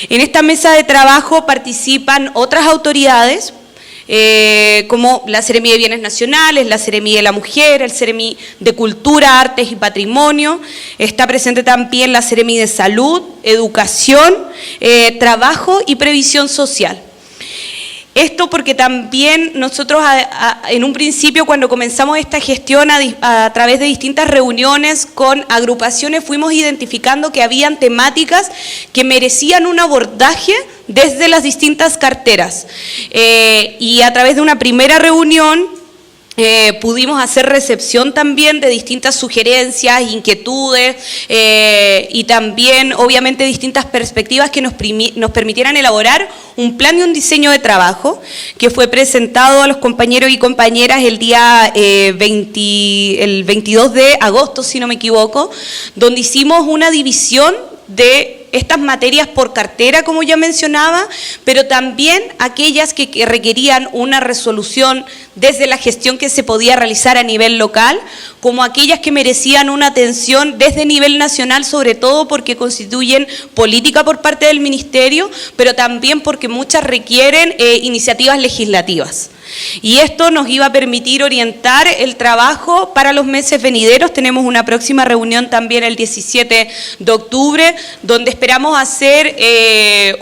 En esta mesa de trabajo participan otras autoridades, como la Seremía de Bienes Nacionales, la Seremía de la Mujer, el Seremí de Cultura, Artes y Patrimonio, está presente también la Seremí de Salud, Educación, Trabajo y Previsión Social. Esto porque también nosotros en un principio cuando comenzamos esta gestión a través de distintas reuniones con agrupaciones fuimos identificando que habían temáticas que merecían un abordaje desde las distintas carteras y a través de una primera reunión pudimos hacer recepción también de distintas sugerencias, inquietudes y también obviamente distintas perspectivas que nos permitieran elaborar un plan y un diseño de trabajo que fue presentado a los compañeros y compañeras el día el 22 de agosto, si no me equivoco, donde hicimos una división de estas materias por cartera, como ya mencionaba, pero también aquellas que requerían una resolución desde la gestión que se podía realizar a nivel local, como aquellas que merecían una atención desde nivel nacional, sobre todo porque constituyen política por parte del Ministerio, pero también porque muchas requieren iniciativas legislativas. Y esto nos iba a permitir orientar el trabajo para los meses venideros. Tenemos una próxima reunión también el 17 de octubre, donde esperamos hacer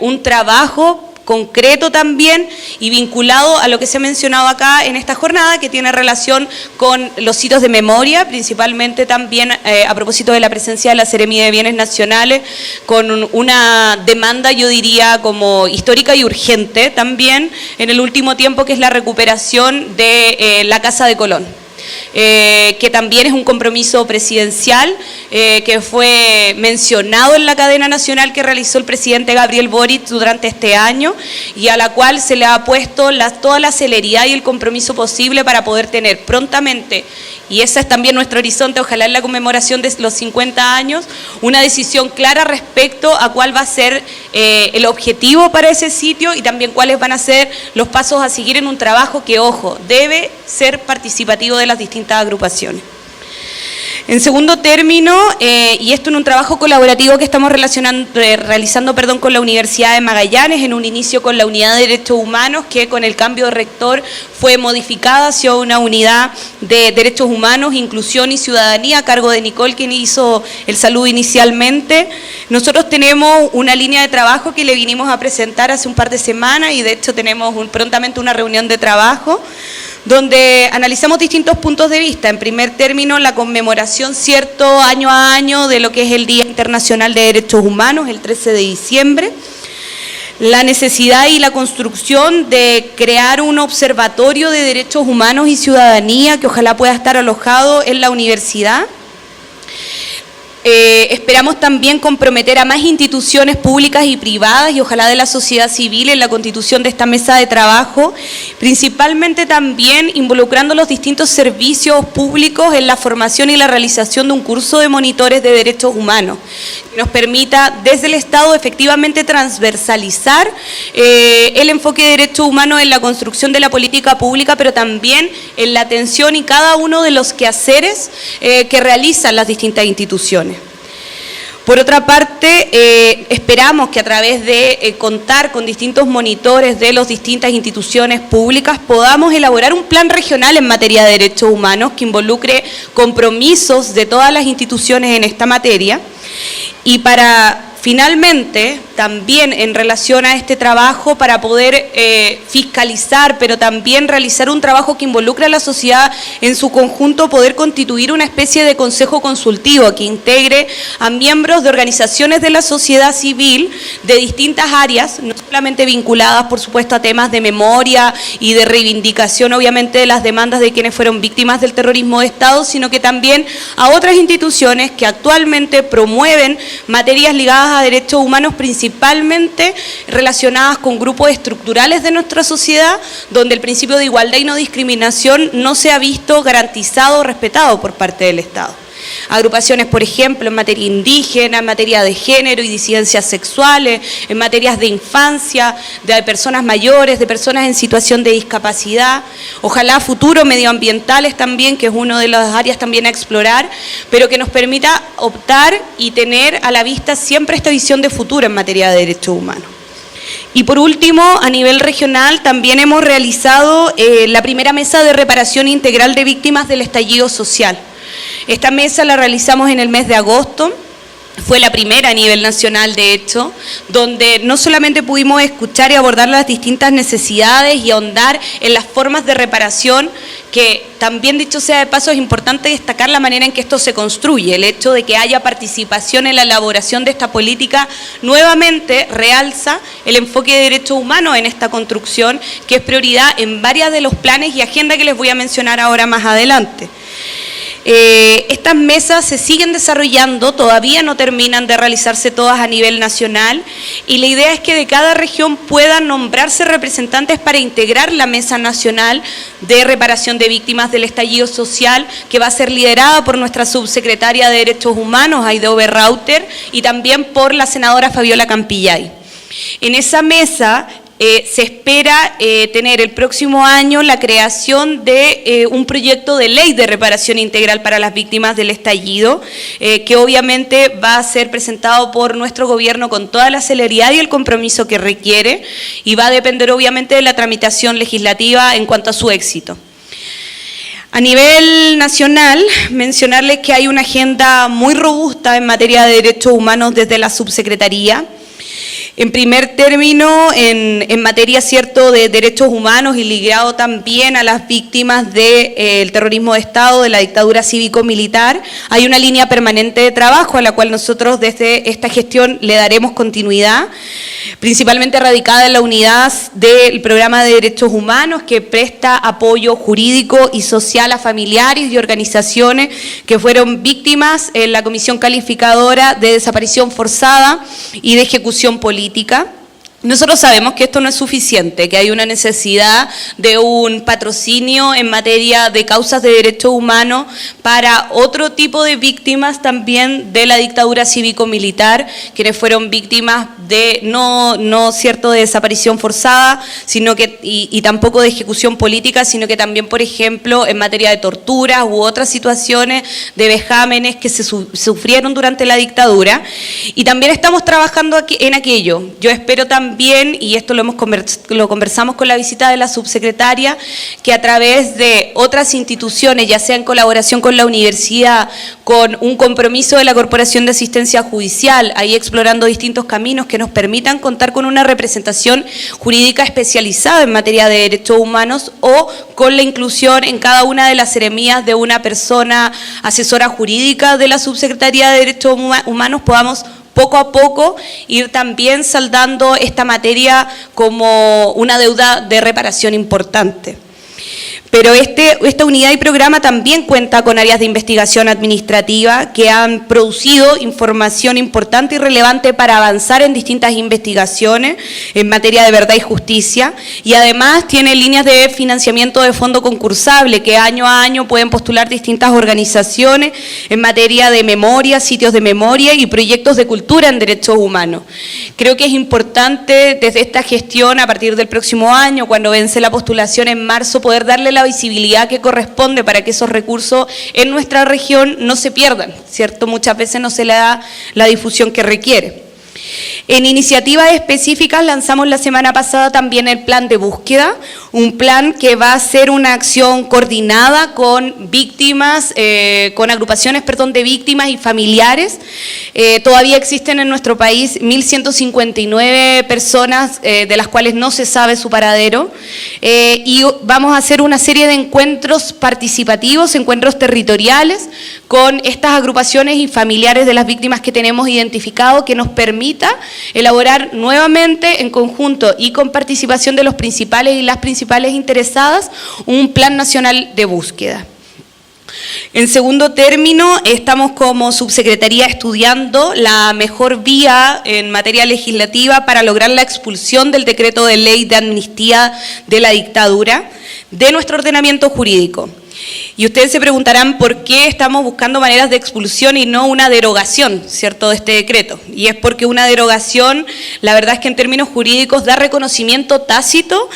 un trabajo concreto también y vinculado a lo que se ha mencionado acá en esta jornada, que tiene relación con los sitios de memoria, principalmente también a propósito de la presencia de la Seremía de Bienes Nacionales, con una demanda, yo diría, como histórica y urgente también en el último tiempo, que es la recuperación de la Casa de Colón. Que también es un compromiso presidencial que fue mencionado en la cadena nacional que realizó el presidente Gabriel Boric durante este año y a la cual se le ha puesto toda la celeridad y el compromiso posible para poder tener prontamente, y ese es también nuestro horizonte, ojalá en la conmemoración de los 50 años, una decisión clara respecto a cuál va a ser el objetivo para ese sitio y también cuáles van a ser los pasos a seguir en un trabajo que, ojo, debe ser participativo de las distintas agrupaciones. En segundo término, y esto en un trabajo colaborativo que estamos realizando con la Universidad de Magallanes, en un inicio con la Unidad de Derechos Humanos, que con el cambio de rector fue modificada hacia una unidad de Derechos Humanos, Inclusión y Ciudadanía, a cargo de Nicole, quien hizo el saludo inicialmente. Nosotros tenemos una línea de trabajo que le vinimos a presentar hace un par de semanas y de hecho tenemos prontamente una reunión de trabajo, donde analizamos distintos puntos de vista. En primer término, la conmemoración, cierto, año a año de lo que es el Día Internacional de Derechos Humanos, el 13 de diciembre. La necesidad y la construcción de crear un observatorio de derechos humanos y ciudadanía que ojalá pueda estar alojado en la universidad. Esperamos también comprometer a más instituciones públicas y privadas y ojalá de la sociedad civil en la constitución de esta mesa de trabajo, principalmente también involucrando los distintos servicios públicos en la formación y la realización de un curso de monitores de derechos humanos, que nos permita desde el Estado efectivamente transversalizar el enfoque de derechos humanos en la construcción de la política pública, pero también en la atención y cada uno de los quehaceres que realizan las distintas instituciones. Por otra parte, esperamos que a través de contar con distintos monitores de las distintas instituciones públicas podamos elaborar un plan regional en materia de derechos humanos que involucre compromisos de todas las instituciones en esta materia. Y para finalmente, también en relación a este trabajo, para poder fiscalizar, pero también realizar un trabajo que involucre a la sociedad en su conjunto, poder constituir una especie de consejo consultivo que integre a miembros de organizaciones de la sociedad civil de distintas áreas, no solamente vinculadas, por supuesto, a temas de memoria y de reivindicación, obviamente, de las demandas de quienes fueron víctimas del terrorismo de Estado, sino que también a otras instituciones que actualmente promueven materias ligadas a derechos humanos, principalmente relacionadas con grupos estructurales de nuestra sociedad, donde el principio de igualdad y no discriminación no se ha visto garantizado o respetado por parte del Estado. Agrupaciones, por ejemplo, en materia indígena, en materia de género y disidencias sexuales, en materias de infancia, de personas mayores, de personas en situación de discapacidad, ojalá futuro medioambientales también, que es una de las áreas también a explorar, pero que nos permita optar y tener a la vista siempre esta visión de futuro en materia de derechos humanos. Y por último, a nivel regional, también hemos realizado la primera mesa de reparación integral de víctimas del estallido social. Esta mesa la realizamos en el mes de agosto, fue la primera a nivel nacional de hecho, donde no solamente pudimos escuchar y abordar las distintas necesidades y ahondar en las formas de reparación, que también dicho sea de paso es importante destacar la manera en que esto se construye, el hecho de que haya participación en la elaboración de esta política nuevamente realza el enfoque de derechos humanos en esta construcción, que es prioridad en varios de los planes y agenda que les voy a mencionar ahora más adelante. Estas mesas se siguen desarrollando, todavía no terminan de realizarse todas a nivel nacional y la idea es que de cada región puedan nombrarse representantes para integrar la Mesa Nacional de Reparación de Víctimas del Estallido Social, que va a ser liderada por nuestra subsecretaria de Derechos Humanos, Aide Berrauter, y también por la senadora Fabiola Campillay. En esa mesa se espera tener el próximo año la creación de un proyecto de ley de reparación integral para las víctimas del estallido, que obviamente va a ser presentado por nuestro gobierno con toda la celeridad y el compromiso que requiere y va a depender obviamente de la tramitación legislativa en cuanto a su éxito. A nivel nacional, mencionarles que hay una agenda muy robusta en materia de derechos humanos desde la subsecretaría. En primer término, en materia cierto de derechos humanos y ligado también a las víctimas del terrorismo de Estado, de la dictadura cívico-militar, hay una línea permanente de trabajo a la cual nosotros desde esta gestión le daremos continuidad, principalmente radicada en la unidad del programa de derechos humanos que presta apoyo jurídico y social a familiares y organizaciones que fueron víctimas en la Comisión Calificadora de Desaparición Forzada y de Ejecución Política. Nosotros sabemos que esto no es suficiente, que hay una necesidad de un patrocinio en materia de causas de derechos humanos para otro tipo de víctimas también de la dictadura cívico-militar, quienes fueron víctimas de no cierto de desaparición forzada, sino que y tampoco de ejecución política, sino que también, por ejemplo, en materia de torturas u otras situaciones de vejámenes que se sufrieron durante la dictadura. Y también estamos trabajando en aquello. Yo espero también, y esto lo conversamos con la visita de la subsecretaria, que a través de otras instituciones, ya sea en colaboración con la universidad, con un compromiso de la Corporación de Asistencia Judicial, ahí explorando distintos caminos que nos permitan contar con una representación jurídica especializada en materia de derechos humanos, o con la inclusión en cada una de las seremías de una persona asesora jurídica de la Subsecretaría de Derechos Humanos, podamos poco a poco ir también saldando esta materia como una deuda de reparación importante. Pero esta unidad y programa también cuenta con áreas de investigación administrativa que han producido información importante y relevante para avanzar en distintas investigaciones en materia de verdad y justicia, y además tiene líneas de financiamiento de fondo concursable que año a año pueden postular distintas organizaciones en materia de memoria, sitios de memoria y proyectos de cultura en derechos humanos. Creo que es importante desde esta gestión, a partir del próximo año, cuando vence la postulación en marzo, poder darle la visibilidad que corresponde para que esos recursos en nuestra región no se pierdan, ¿cierto? Muchas veces no se le da la difusión que requiere. En iniciativas específicas lanzamos la semana pasada también el plan de búsqueda, un plan que va a ser una acción coordinada con víctimas, con agrupaciones, de víctimas y familiares. Todavía existen en nuestro país 1.159 personas de las cuales no se sabe su paradero, y vamos a hacer una serie de encuentros participativos, encuentros territoriales con estas agrupaciones y familiares de las víctimas que tenemos identificado, que nos permita elaborar nuevamente en conjunto y con participación de los principales y las principales interesadas un plan nacional de búsqueda. En segundo término, estamos como subsecretaría estudiando la mejor vía en materia legislativa para lograr la expulsión del decreto de ley de amnistía de la dictadura de nuestro ordenamiento jurídico. Y ustedes se preguntarán por qué estamos buscando maneras de expulsión y no una derogación, ¿cierto?, de este decreto. Y es porque una derogación, la verdad es que en términos jurídicos da reconocimiento tácito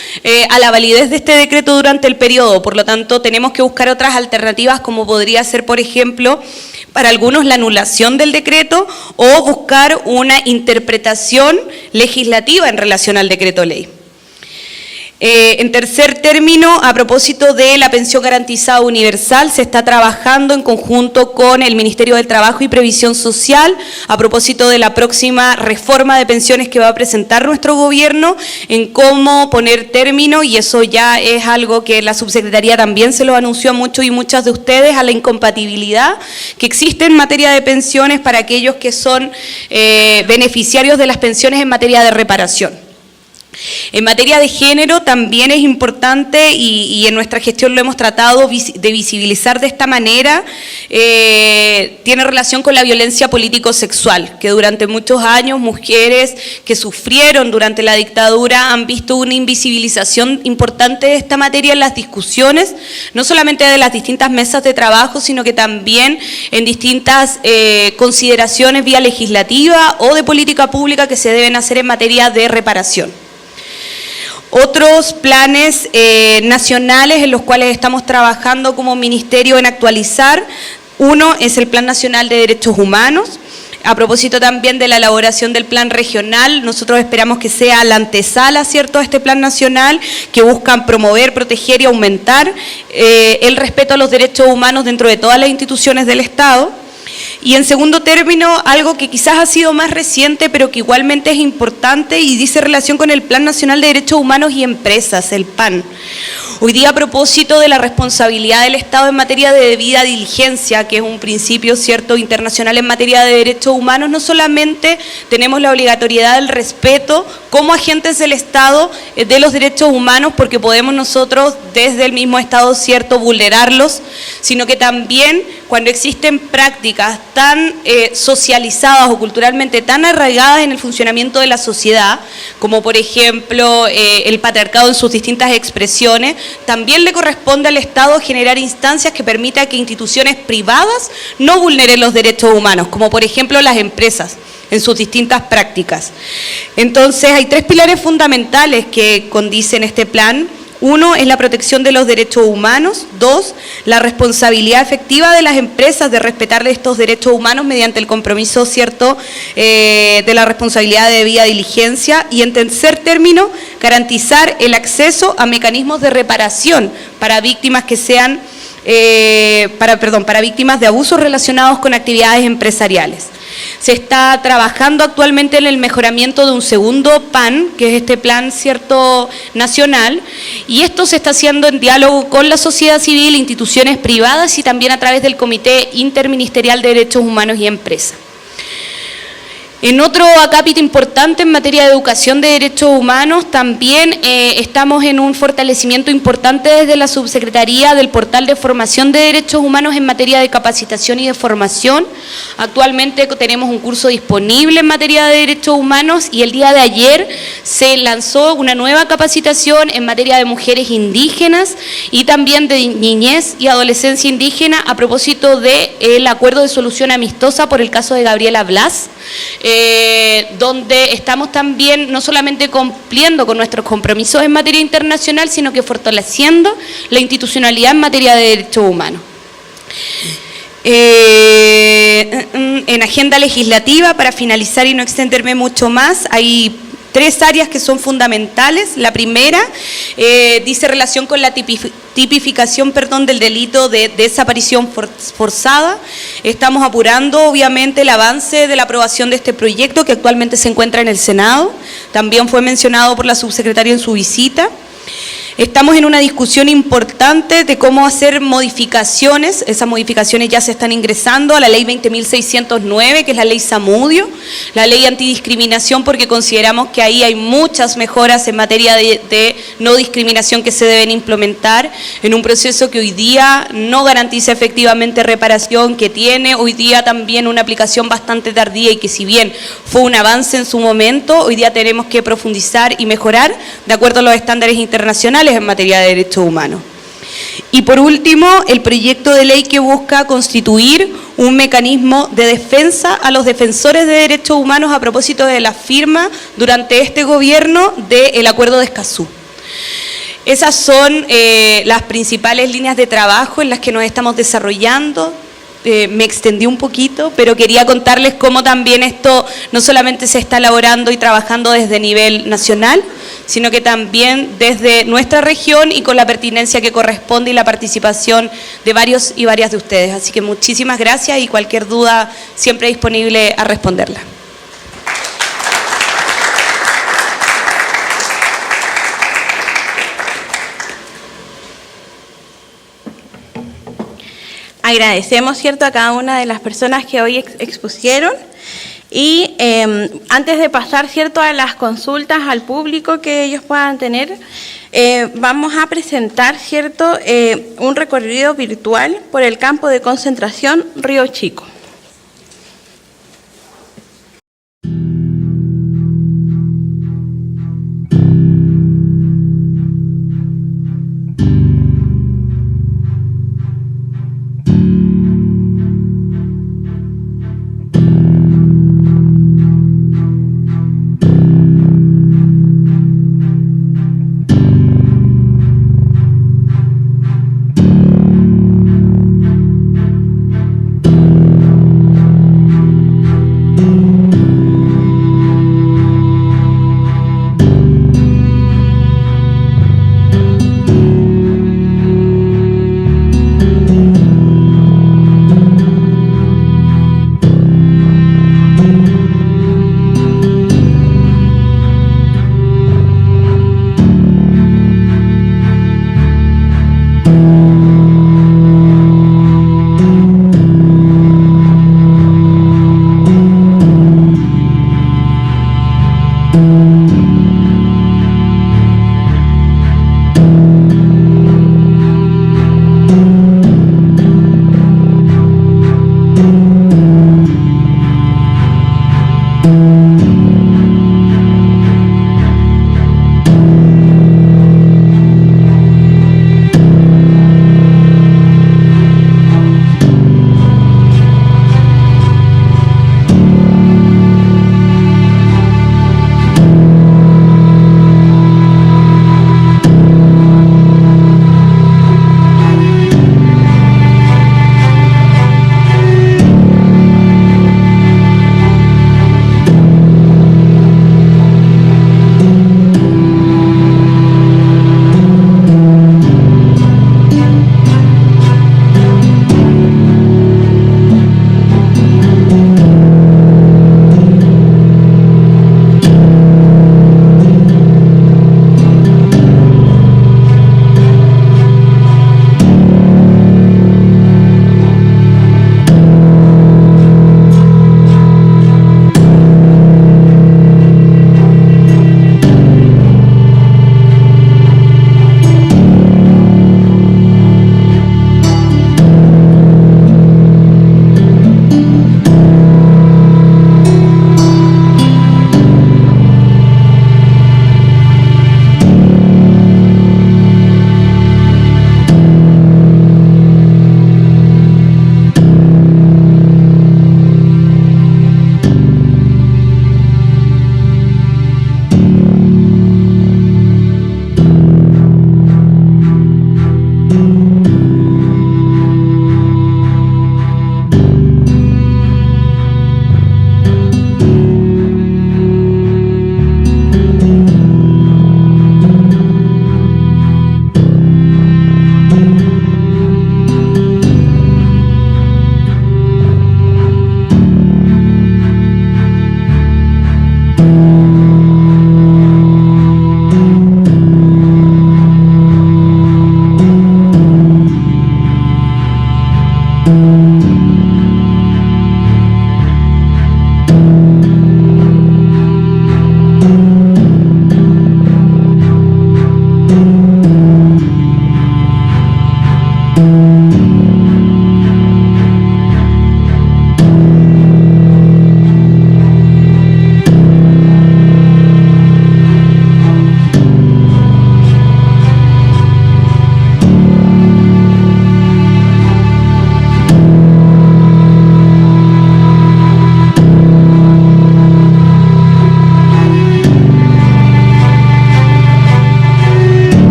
a la validez de este decreto durante el periodo. Por lo tanto, tenemos que buscar otras alternativas, como podría ser, por ejemplo, para algunos la anulación del decreto, o buscar una interpretación legislativa en relación al decreto ley. En tercer término, a propósito de la pensión garantizada universal, se está trabajando en conjunto con el Ministerio del Trabajo y Previsión Social, a propósito de la próxima reforma de pensiones que va a presentar nuestro gobierno, en cómo poner término, y eso ya es algo que la subsecretaría también se lo anunció a muchos y muchas de ustedes, a la incompatibilidad que existe en materia de pensiones para aquellos que son beneficiarios de las pensiones en materia de reparación. En materia de género también es importante, y en nuestra gestión lo hemos tratado de visibilizar de esta manera, tiene relación con la violencia político-sexual, que durante muchos años mujeres que sufrieron durante la dictadura han visto una invisibilización importante de esta materia en las discusiones, no solamente de las distintas mesas de trabajo, sino que también en distintas consideraciones vía legislativa o de política pública que se deben hacer en materia de reparación. Otros planes nacionales en los cuales estamos trabajando como ministerio en actualizar, uno es el Plan Nacional de Derechos Humanos. A propósito también de la elaboración del plan regional, nosotros esperamos que sea la antesala, ¿cierto?, a este plan nacional, que buscan promover, proteger y aumentar el respeto a los derechos humanos dentro de todas las instituciones del Estado. Y en segundo término, algo que quizás ha sido más reciente, pero que igualmente es importante y dice relación con el Plan Nacional de Derechos Humanos y Empresas, el PAN. Hoy día, a propósito de la responsabilidad del Estado en materia de debida diligencia, que es un principio, cierto, internacional en materia de derechos humanos, no solamente tenemos la obligatoriedad del respeto como agentes del Estado de los derechos humanos, porque podemos nosotros desde el mismo Estado, cierto, vulnerarlos, sino que también cuando existen prácticas tan socializadas o culturalmente tan arraigadas en el funcionamiento de la sociedad, como por ejemplo el patriarcado en sus distintas expresiones, también le corresponde al Estado generar instancias que permitan que instituciones privadas no vulneren los derechos humanos, como por ejemplo las empresas en sus distintas prácticas. Entonces, hay 3 pilares fundamentales que condicen este plan. 1 es la protección de los derechos humanos. 2, la responsabilidad efectiva de las empresas de respetar estos derechos humanos mediante el compromiso, ¿cierto?, de la responsabilidad de debida diligencia. Y en tercer término, garantizar el acceso a mecanismos de reparación para víctimas que sean, para víctimas de abusos relacionados con actividades empresariales. Se está trabajando actualmente en el mejoramiento de un segundo PAN, que es este plan, ¿cierto?, nacional, y esto se está haciendo en diálogo con la sociedad civil, instituciones privadas y también a través del Comité Interministerial de Derechos Humanos y Empresas. En otro acápite importante en materia de educación de derechos humanos, también estamos en un fortalecimiento importante desde la Subsecretaría del Portal de Formación de Derechos Humanos en materia de capacitación y de formación. Actualmente tenemos un curso disponible en materia de derechos humanos y el día de ayer se lanzó una nueva capacitación en materia de mujeres indígenas y también de niñez y adolescencia indígena a propósito del acuerdo de solución amistosa por el caso de Gabriela Blas, donde estamos también no solamente cumpliendo con nuestros compromisos en materia internacional, sino que fortaleciendo la institucionalidad en materia de derechos humanos. En agenda legislativa, para finalizar y no extenderme mucho más, hay 3 áreas que son fundamentales. La primera dice relación con la tipificación del delito de desaparición forzada. Estamos apurando, obviamente, el avance de la aprobación de este proyecto que actualmente se encuentra en el Senado. También fue mencionado por la subsecretaria en su visita. Estamos en una discusión importante de cómo hacer modificaciones. Esas modificaciones ya se están ingresando a la ley 20.609, que es la ley Zamudio, la ley antidiscriminación, porque consideramos que ahí hay muchas mejoras en materia de no discriminación que se deben implementar en un proceso que hoy día no garantiza efectivamente reparación, que tiene hoy día también una aplicación bastante tardía y que si bien fue un avance en su momento, hoy día tenemos que profundizar y mejorar de acuerdo a los estándares internacionales en materia de derechos humanos. Y por último, el proyecto de ley que busca constituir un mecanismo de defensa a los defensores de derechos humanos a propósito de la firma durante este gobierno del Acuerdo de Escazú. Esas son las principales líneas de trabajo en las que nos estamos desarrollando. Me extendí un poquito, pero quería contarles cómo también esto no solamente se está elaborando y trabajando desde nivel nacional, sino que también desde nuestra región y con la pertinencia que corresponde y la participación de varios y varias de ustedes. Así que muchísimas gracias y cualquier duda siempre disponible a responderla. Agradecemos, ¿cierto?, a cada una de las personas que hoy expusieron y antes de pasar, ¿cierto?, a las consultas al público que ellos puedan tener, vamos a presentar, ¿cierto?, un recorrido virtual por el campo de concentración Río Chico.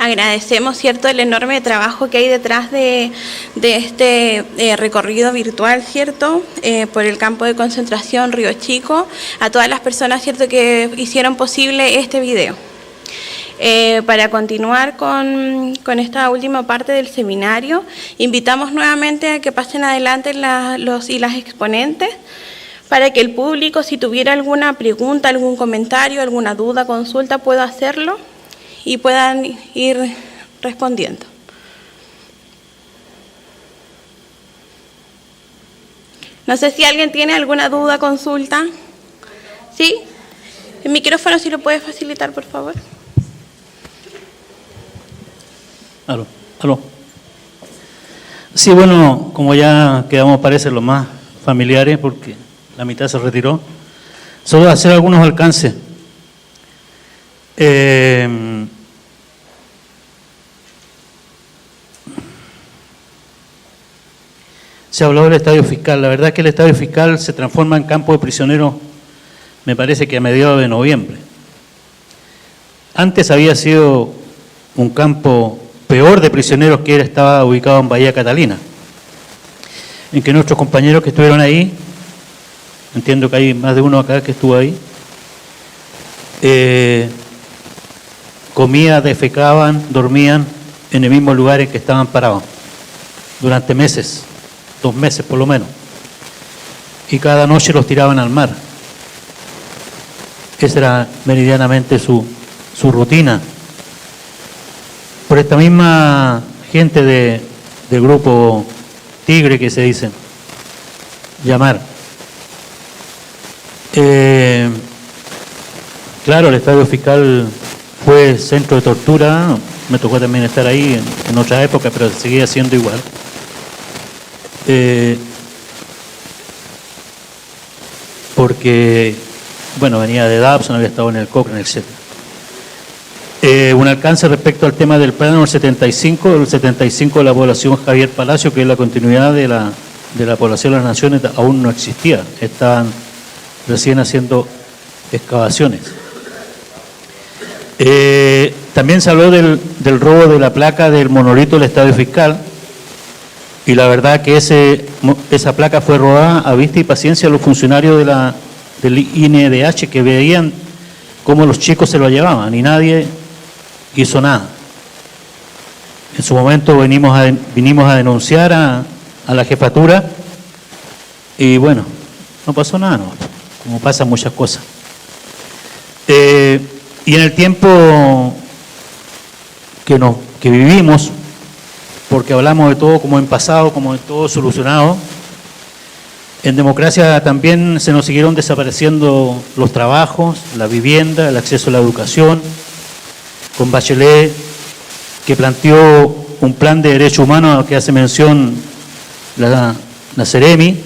Agradecemos, ¿cierto?, el enorme trabajo que hay detrás de este recorrido virtual, ¿cierto?, por el campo de concentración Río Chico, a todas las personas, ¿cierto?, que hicieron posible este video. Para continuar con esta última parte del seminario, invitamos nuevamente a que pasen adelante los y las exponentes, para que el público, si tuviera alguna pregunta, algún comentario, alguna duda, consulta, pueda hacerlo y puedan ir respondiendo. No sé si alguien tiene alguna duda, consulta. ¿Sí? El micrófono, si lo puede facilitar, por favor. Aló. Sí, bueno, como ya quedamos, parece, los más familiares, porque la mitad se retiró, solo hacer algunos alcances. Se habló del estadio fiscal. La verdad es que el estadio fiscal se transforma en campo de prisioneros, me parece que a mediados de noviembre. Antes había sido un campo peor de prisioneros, que estaba ubicado en Bahía Catalina, en que nuestros compañeros que estuvieron ahí, entiendo que hay más de uno acá que estuvo ahí, comían, defecaban, dormían en el mismo lugar en que estaban parados durante meses, 2 meses por lo menos, y cada noche los tiraban al mar. Esa era meridianamente su rutina. Por esta misma gente del grupo Tigre, que se dicen llamar. Claro, el estadio fiscal fue centro de tortura, me tocó también estar ahí en otra época, pero seguía siendo igual. Porque, bueno, venía de Dabson, había estado en el Cochrane, etc. Un alcance respecto al tema del plano del 75 de la población Javier Palacio, que es la continuidad de la población de las Naciones, aún no existía, estaban recién haciendo excavaciones. También se habló del robo de la placa del monolito del Estadio Fiscal, y la verdad que esa placa fue robada a vista y paciencia de los funcionarios del INDH, que veían cómo los chicos se lo llevaban y nadie hizo nada. En su momento vinimos a denunciar a la jefatura y bueno, no pasó nada, ¿no? Como pasan muchas cosas. Y en el tiempo que vivimos, porque hablamos de todo como en pasado, como de todo solucionado, en democracia también se nos siguieron desapareciendo los trabajos, la vivienda, el acceso a la educación, con Bachelet, que planteó un plan de derechos humanos al que hace mención la Ceremi.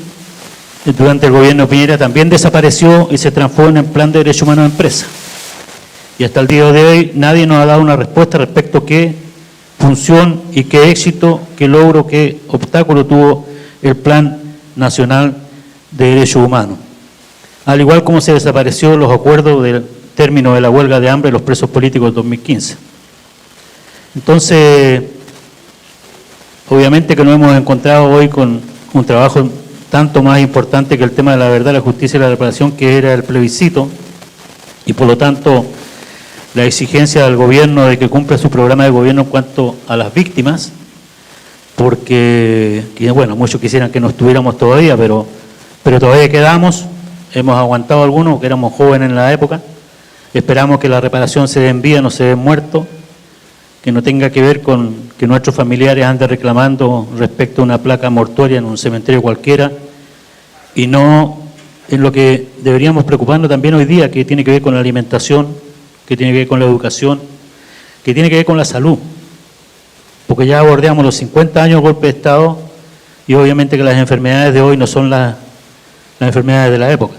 Durante el gobierno de Piñera también desapareció y se transformó en el plan de derechos humanos de empresa. Y hasta el día de hoy nadie nos ha dado una respuesta respecto a qué función y qué éxito, qué logro, qué obstáculo tuvo el Plan Nacional de Derechos Humanos. Al igual como se desapareció los acuerdos del término de la huelga de hambre de los presos políticos del 2015. Entonces, obviamente que nos hemos encontrado hoy con un trabajo tanto más importante que el tema de la verdad, la justicia y la reparación, que era el plebiscito, y por lo tanto la exigencia del gobierno de que cumpla su programa de gobierno en cuanto a las víctimas, porque, bueno, muchos quisieran que no estuviéramos todavía, pero todavía quedamos, hemos aguantado algunos, que éramos jóvenes en la época, esperamos que la reparación se dé en vida, no se dé muerto, que no tenga que ver con que nuestros familiares anden reclamando respecto a una placa mortuoria en un cementerio cualquiera, y no en lo que deberíamos preocuparnos también hoy día, que tiene que ver con la alimentación, que tiene que ver con la educación, que tiene que ver con la salud, porque ya bordeamos los 50 años de golpe de Estado y obviamente que las enfermedades de hoy no son las enfermedades de la época.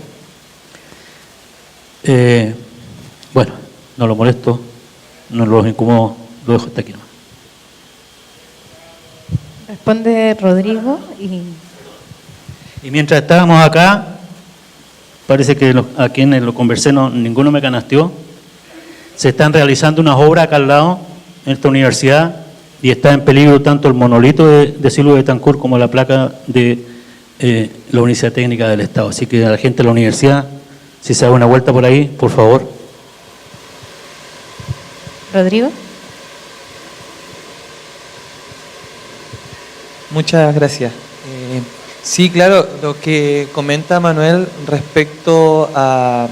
Bueno, no lo molesto, no los incomodo, lo dejo hasta aquí. Responde Rodrigo. Y mientras estábamos acá, parece que a quienes lo conversé ninguno me canasteó, se están realizando unas obras acá al lado, en esta universidad, y está en peligro tanto el monolito de Silvio Betancourt como la placa de la Universidad Técnica del Estado. Así que a la gente de la universidad, si se da una vuelta por ahí, por favor. Rodrigo. Muchas gracias. Sí, claro, lo que comenta Manuel respecto a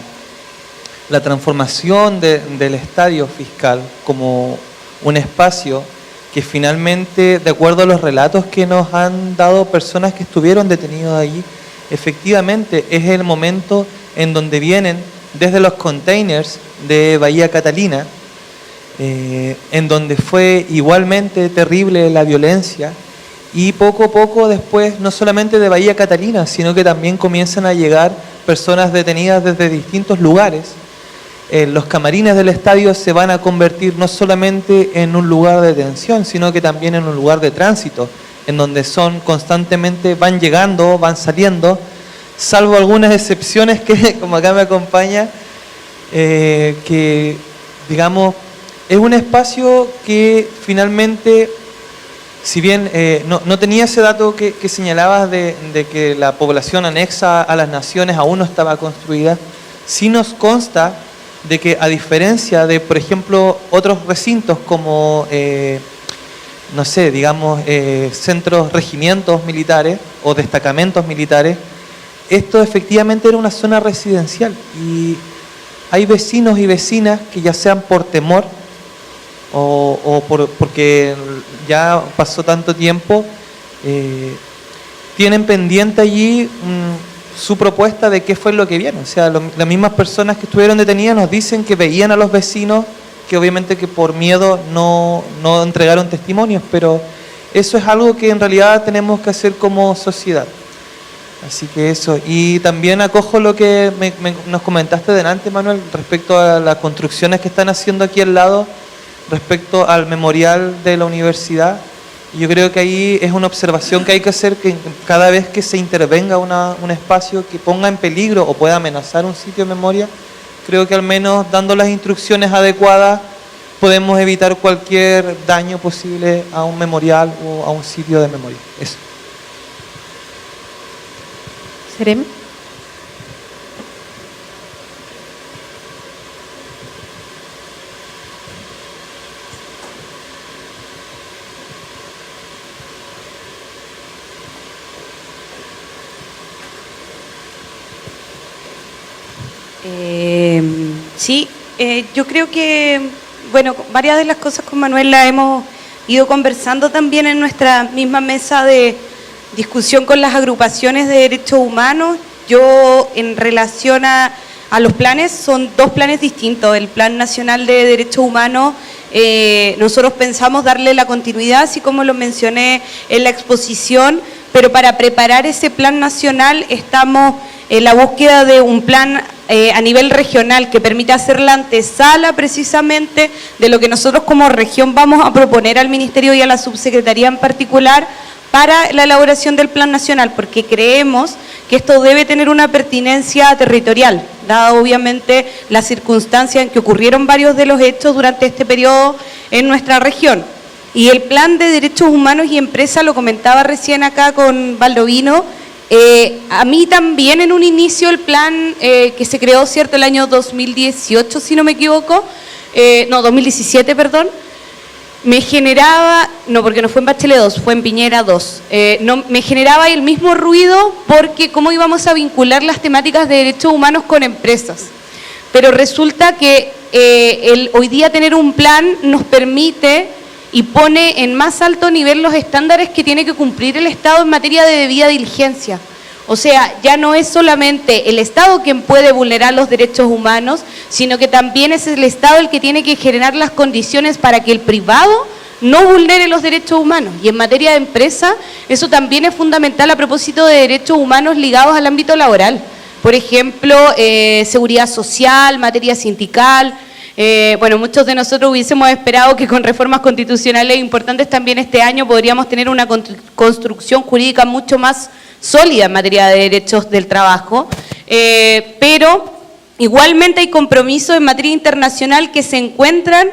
la transformación del estadio fiscal como un espacio que finalmente, de acuerdo a los relatos que nos han dado personas que estuvieron detenidos allí, efectivamente es el momento en donde vienen desde los containers de Bahía Catalina, en donde fue igualmente terrible la violencia, y poco a poco después, no solamente de Bahía Catalina, sino que también comienzan a llegar personas detenidas desde distintos lugares. Los camarines del estadio se van a convertir no solamente en un lugar de detención, sino que también en un lugar de tránsito, en donde son constantemente, van llegando, van saliendo, salvo algunas excepciones que, como acá me acompaña, que, digamos, es un espacio que finalmente, si bien no tenía ese dato que señalabas de que la población anexa a las naciones aún no estaba construida, sí nos consta de que, a diferencia de, por ejemplo, otros recintos como, no sé, digamos, centros, regimientos militares o destacamentos militares, esto efectivamente era una zona residencial y hay vecinos y vecinas que, ya sean por temor porque ya pasó tanto tiempo, tienen pendiente allí su propuesta de qué fue lo que vieron. O sea, las mismas personas que estuvieron detenidas nos dicen que veían a los vecinos, que obviamente que por miedo no entregaron testimonios, pero eso es algo que en realidad tenemos que hacer como sociedad. Así que eso. Y también acojo lo que nos comentaste delante, Manuel, respecto a las construcciones que están haciendo aquí al lado, respecto al memorial de la universidad. Yo creo que ahí es una observación que hay que hacer, que cada vez que se intervenga un espacio que ponga en peligro o pueda amenazar un sitio de memoria, creo que al menos dando las instrucciones adecuadas podemos evitar cualquier daño posible a un memorial o a un sitio de memoria. Eso. Seremi. Sí, yo creo que, bueno, varias de las cosas con Manuel las hemos ido conversando también en nuestra misma mesa de discusión con las agrupaciones de derechos humanos. Yo, en relación a los planes, son dos planes distintos. El Plan Nacional de Derechos Humanos, nosotros pensamos darle la continuidad, así como lo mencioné en la exposición, pero para preparar ese plan nacional estamos en la búsqueda de un plan a nivel regional que permita hacer la antesala precisamente de lo que nosotros como región vamos a proponer al Ministerio y a la Subsecretaría en particular para la elaboración del plan nacional, porque creemos que esto debe tener una pertinencia territorial, dada obviamente la circunstancia en que ocurrieron varios de los hechos durante este periodo en nuestra región. Y el plan de derechos humanos y empresa, lo comentaba recién acá con Baldovino, a mí también en un inicio el plan que se creó, ¿cierto?, el año 2018, si no me equivoco, 2017, perdón, me generaba, no, porque no fue en Bachelet 2, fue en Piñera 2, me generaba el mismo ruido porque cómo íbamos a vincular las temáticas de derechos humanos con empresas. Pero resulta que hoy día tener un plan nos permite y pone en más alto nivel los estándares que tiene que cumplir el Estado en materia de debida diligencia. O sea, ya no es solamente el Estado quien puede vulnerar los derechos humanos, sino que también es el Estado el que tiene que generar las condiciones para que el privado no vulnere los derechos humanos. Y en materia de empresa, eso también es fundamental a propósito de derechos humanos ligados al ámbito laboral. Por ejemplo, seguridad social, materia sindical. Bueno, muchos de nosotros hubiésemos esperado que con reformas constitucionales importantes también este año podríamos tener una construcción jurídica mucho más sólida en materia de derechos del trabajo, pero igualmente hay compromisos en materia internacional que se encuentran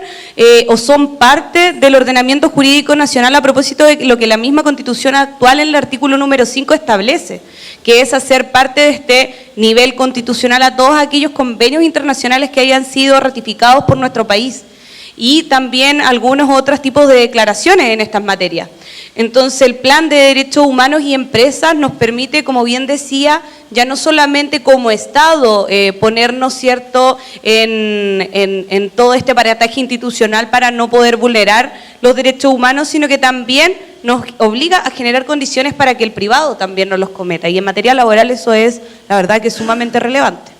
o son parte del ordenamiento jurídico nacional a propósito de lo que la misma Constitución actual en el artículo número 5 establece, que es hacer parte de este nivel constitucional a todos aquellos convenios internacionales que hayan sido ratificados por nuestro país y también algunos otros tipos de declaraciones en estas materias. Entonces, el Plan de Derechos Humanos y Empresas nos permite, como bien decía, ya no solamente como Estado ponernos, ¿cierto?, en todo este aparataje institucional para no poder vulnerar los derechos humanos, sino que también nos obliga a generar condiciones para que el privado también no los cometa. Y en materia laboral eso es, la verdad, que es sumamente relevante.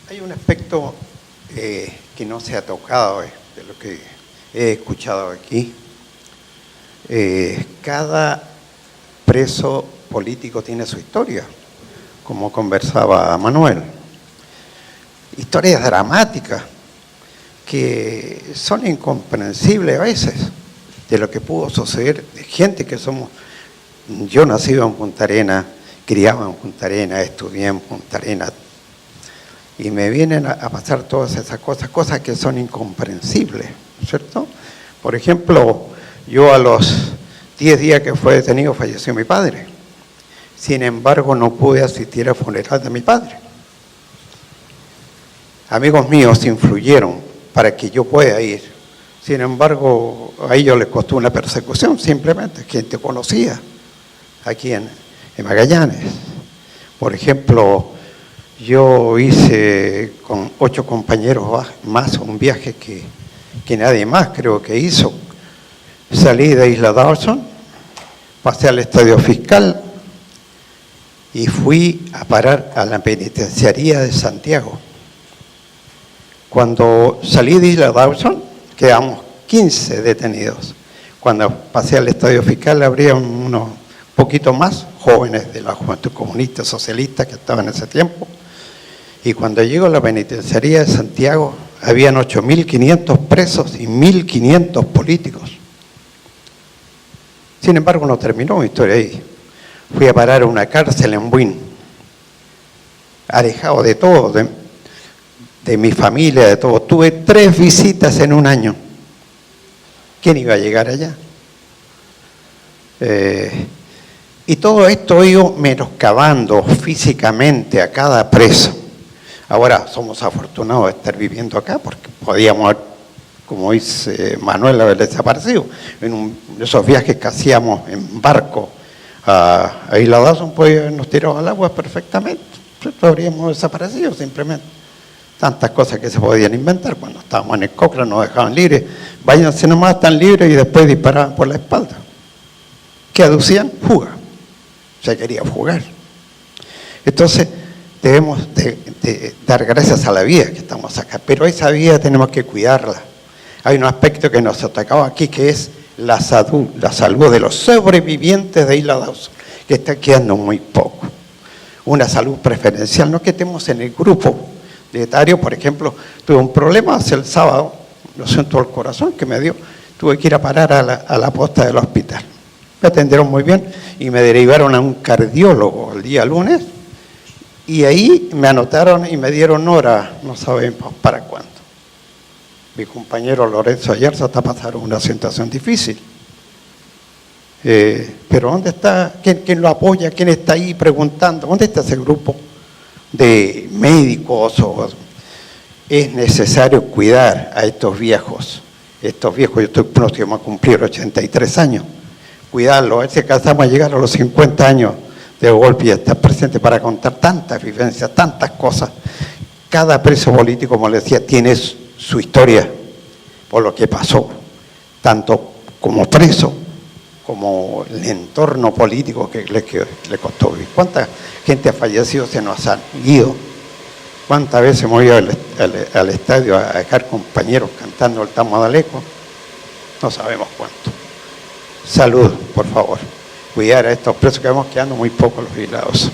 Hay un aspecto que no se ha tocado de lo que he escuchado aquí. Cada preso político tiene su historia, como conversaba Manuel. Historias dramáticas que son incomprensibles a veces de lo que pudo suceder de gente que somos. Yo nacido en Punta Arenas, criado en Punta Arenas, estudié en Punta Arenas, y me vienen a pasar todas esas cosas que son incomprensibles, ¿cierto? Por ejemplo, yo a los 10 días que fue detenido falleció mi padre. Sin embargo, no pude asistir al funeral de mi padre. Amigos míos influyeron para que yo pueda ir. Sin embargo, a ellos les costó una persecución, simplemente, gente conocía aquí en Magallanes. Por ejemplo, yo hice con 8 compañeros más un viaje que nadie más creo que hizo. Salí de Isla Dawson, pasé al Estadio Fiscal y fui a parar a la penitenciaría de Santiago. Cuando salí de Isla Dawson, quedamos 15 detenidos. Cuando pasé al Estadio Fiscal habría unos poquito más jóvenes de la Juventud Comunista Socialista que estaban en ese tiempo. Y cuando llego a la penitenciaría de Santiago, habían 8.500 presos y 1.500 políticos. Sin embargo, no terminó mi historia ahí. Fui a parar a una cárcel en Buin, alejado de todo, de mi familia, de todo. Tuve 3 visitas en un año. ¿Quién iba a llegar allá? Y todo esto iba menoscabando físicamente a cada preso. Ahora somos afortunados de estar viviendo acá porque podíamos, como dice Manuel, haber desaparecido. En esos viajes que hacíamos en barco a Isla Dawson, pues habernos tirado al agua perfectamente. Nosotros habríamos desaparecido simplemente. Tantas cosas que se podían inventar. Cuando estábamos en el Cochrane nos dejaban libres. Váyanse nomás, están libres, y después disparaban por la espalda. ¿Qué aducían? Fuga. Se quería fugar. Entonces debemos de dar gracias a la vida que estamos acá, pero esa vida tenemos que cuidarla. Hay un aspecto que nos atacaba aquí, que es la salud de los sobrevivientes de Isla Dawson, que está quedando muy poco. Una salud preferencial, no que estemos en el grupo de etario. Por ejemplo, tuve un problema hace el sábado, lo siento el corazón que me dio, tuve que ir a parar a la posta del hospital. Me atendieron muy bien y me derivaron a un cardiólogo el día lunes, y ahí me anotaron y me dieron hora, no sabemos para cuándo. Mi compañero Lorenzo Ayerza está pasando una situación difícil. Pero ¿dónde está? ¿Quién lo apoya? ¿Quién está ahí preguntando? ¿Dónde está ese grupo de médicos? Es necesario cuidar a estos viejos. Estos viejos, yo estoy próximo a cumplir 83 años. Cuidarlos, a ver si alcanzamos a llegar a los 50 años de golpe y estar presente para contar tantas vivencias, tantas cosas. Cada preso político, como les decía, tiene su historia por lo que pasó, tanto como preso, como el entorno político que le costó vivir. ¿Cuánta gente ha fallecido, se nos ha ido? ¿Cuántas veces hemos ido al estadio a dejar compañeros cantando el Tamadaleco? No sabemos cuánto. Salud, por favor. Cuidar a estos presos, que vamos quedando muy pocos los jubilados.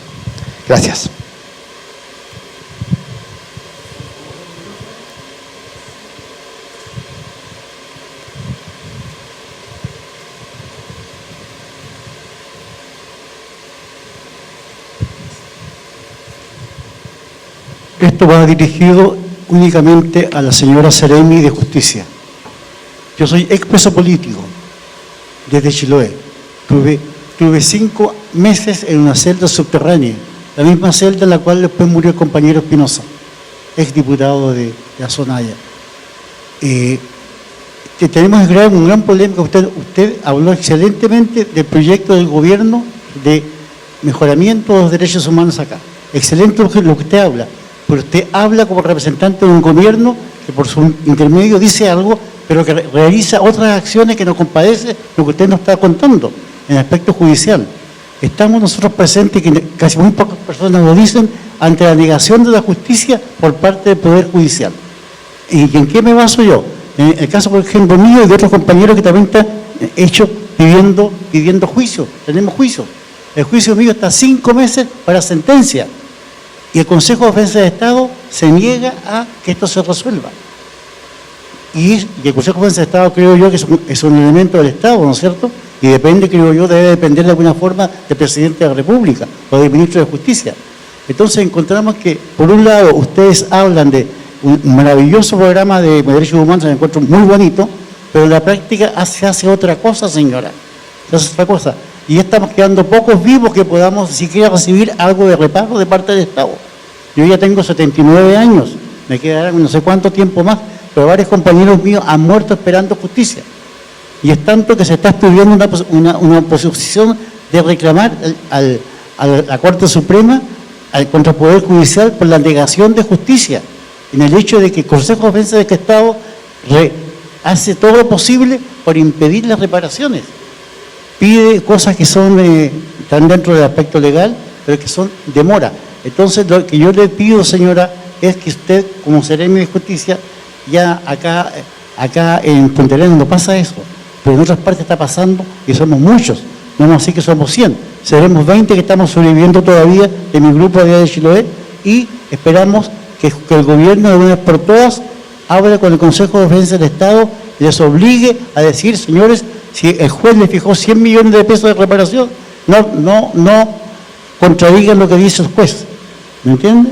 Gracias. Esto va dirigido únicamente a la señora Seremi de Justicia. Yo soy expreso político desde Chiloé. Tuve 5 meses en una celda subterránea, la misma celda en la cual después murió el compañero Espinosa, exdiputado de la zona allá. Tenemos un gran problema, que usted habló excelentemente del proyecto del gobierno de mejoramiento de los derechos humanos acá. Excelente lo que usted habla, pero usted habla como representante de un gobierno que por su intermedio dice algo, pero que realiza otras acciones que nos compadece lo que usted nos está contando en el aspecto judicial. Estamos nosotros presentes, que casi muy pocas personas lo dicen, ante la negación de la justicia por parte del Poder Judicial. ¿Y en qué me baso yo? En el caso, por ejemplo, mío y de otros compañeros que también están pidiendo juicio. Tenemos juicio. El juicio mío está 5 meses para sentencia. Y el Consejo de Defensa de Estado se niega a que esto se resuelva. Y el Consejo de Defensa de Estado, creo yo, que es un elemento del Estado, ¿no es cierto? Y depende, creo yo, debe depender de alguna forma del Presidente de la República o del Ministro de Justicia. Entonces encontramos que, por un lado, ustedes hablan de un maravilloso programa de derechos humanos, me encuentro muy bonito, pero en la práctica se hace otra cosa, señora. Se hace otra cosa. Y estamos quedando pocos vivos que podamos siquiera recibir algo de reparo de parte del Estado. Yo ya tengo 79 años, me quedarán no sé cuánto tiempo más, pero varios compañeros míos han muerto esperando justicia. Y es tanto que se está estudiando una posición de reclamar a la Corte Suprema, contra el Poder Judicial, por la negación de justicia, en el hecho de que el Consejo de Defensa del Estado hace todo lo posible por impedir las reparaciones. Pide cosas que están dentro del aspecto legal, pero que son demora. Entonces, lo que yo le pido, señora, es que usted, como Seremi de Justicia, ya acá en Punta Arenas no pasa eso, pero en otras partes está pasando y somos muchos, no vamos a decir que somos 100, seremos 20 que estamos sobreviviendo todavía de mi grupo de Chiloé, y esperamos que el gobierno de una vez por todas hable con el Consejo de Defensa del Estado y les obligue a decir, señores, si el juez le fijó 100 millones de pesos de reparación, no contradigan lo que dice el juez. ¿Me entiende?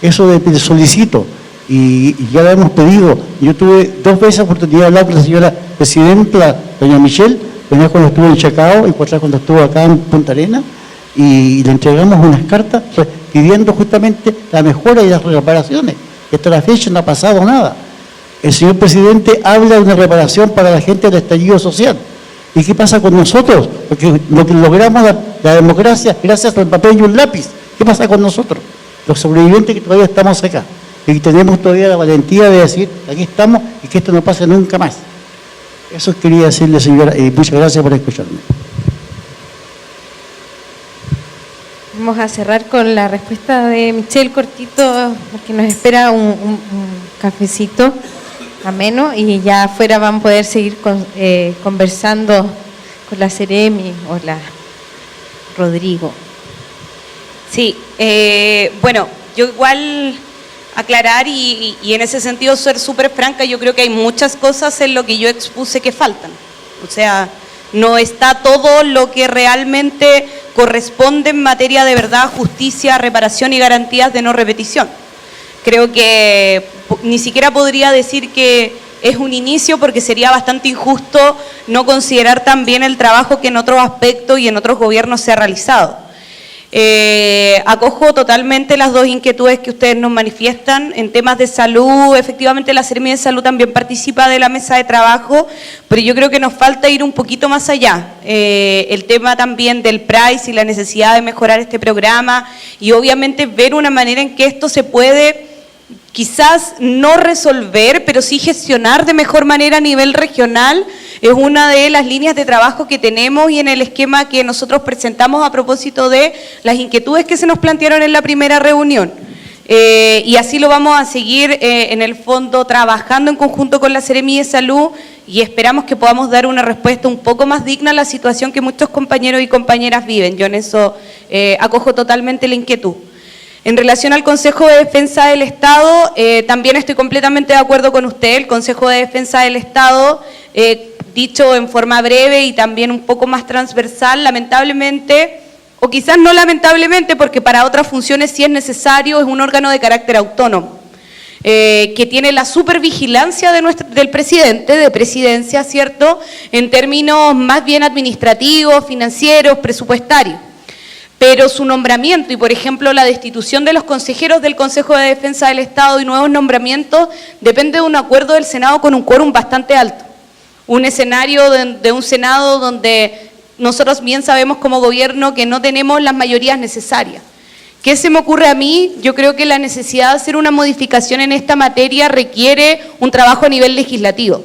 Eso de solicito, y ya lo hemos pedido. Yo tuve 2 veces oportunidad de hablar con la señora presidenta, doña Michelle, una vez cuando estuvo en Chacao y otra cuando estuvo acá en Punta Arenas, y le entregamos unas cartas pidiendo justamente la mejora y las reparaciones. Hasta la fecha no ha pasado nada. El señor presidente habla de una reparación para la gente del estallido social. ¿Y qué pasa con nosotros? Porque lo que logramos la democracia gracias al papel y un lápiz. ¿Qué pasa con nosotros? Los sobrevivientes que todavía estamos acá. Y tenemos todavía la valentía de decir, aquí estamos y que esto no pase nunca más. Eso quería decirle, señora, y muchas gracias por escucharme. Vamos a cerrar con la respuesta de Michelle cortito, porque nos espera un cafecito ameno y ya afuera van a poder seguir conversando con la Seremi o la Rodrigo. Sí, bueno, yo igual aclarar y en ese sentido ser súper franca, yo creo que hay muchas cosas en lo que yo expuse que faltan. O sea, no está todo lo que realmente corresponde en materia de verdad, justicia, reparación y garantías de no repetición. Creo que ni siquiera podría decir que es un inicio porque sería bastante injusto no considerar también el trabajo que en otros aspectos y en otros gobiernos se ha realizado. Acojo totalmente las 2 inquietudes que ustedes nos manifiestan en temas de salud. Efectivamente la Seremi de Salud también participa de la mesa de trabajo, pero yo creo que nos falta ir un poquito más allá. El tema también del price y la necesidad de mejorar este programa y obviamente ver una manera en que esto se puede quizás no resolver, pero sí gestionar de mejor manera a nivel regional. Es una de las líneas de trabajo que tenemos y en el esquema que nosotros presentamos a propósito de las inquietudes que se nos plantearon en la primera reunión. Y así lo vamos a seguir en el fondo trabajando en conjunto con la Seremi de Salud y esperamos que podamos dar una respuesta un poco más digna a la situación que muchos compañeros y compañeras viven. Yo en eso acojo totalmente la inquietud. En relación al Consejo de Defensa del Estado, también estoy completamente de acuerdo con usted. El Consejo de Defensa del Estado, dicho en forma breve y también un poco más transversal, lamentablemente, o quizás no lamentablemente, porque para otras funciones sí es necesario, es un órgano de carácter autónomo, que tiene la supervigilancia del presidente, de presidencia, ¿cierto?, en términos más bien administrativos, financieros, presupuestarios. Pero su nombramiento y, por ejemplo, la destitución de los consejeros del Consejo de Defensa del Estado y nuevos nombramientos depende de un acuerdo del Senado con un quórum bastante alto. Un escenario de un Senado donde nosotros bien sabemos como gobierno que no tenemos las mayorías necesarias. ¿Qué se me ocurre a mí? Yo creo que la necesidad de hacer una modificación en esta materia requiere un trabajo a nivel legislativo.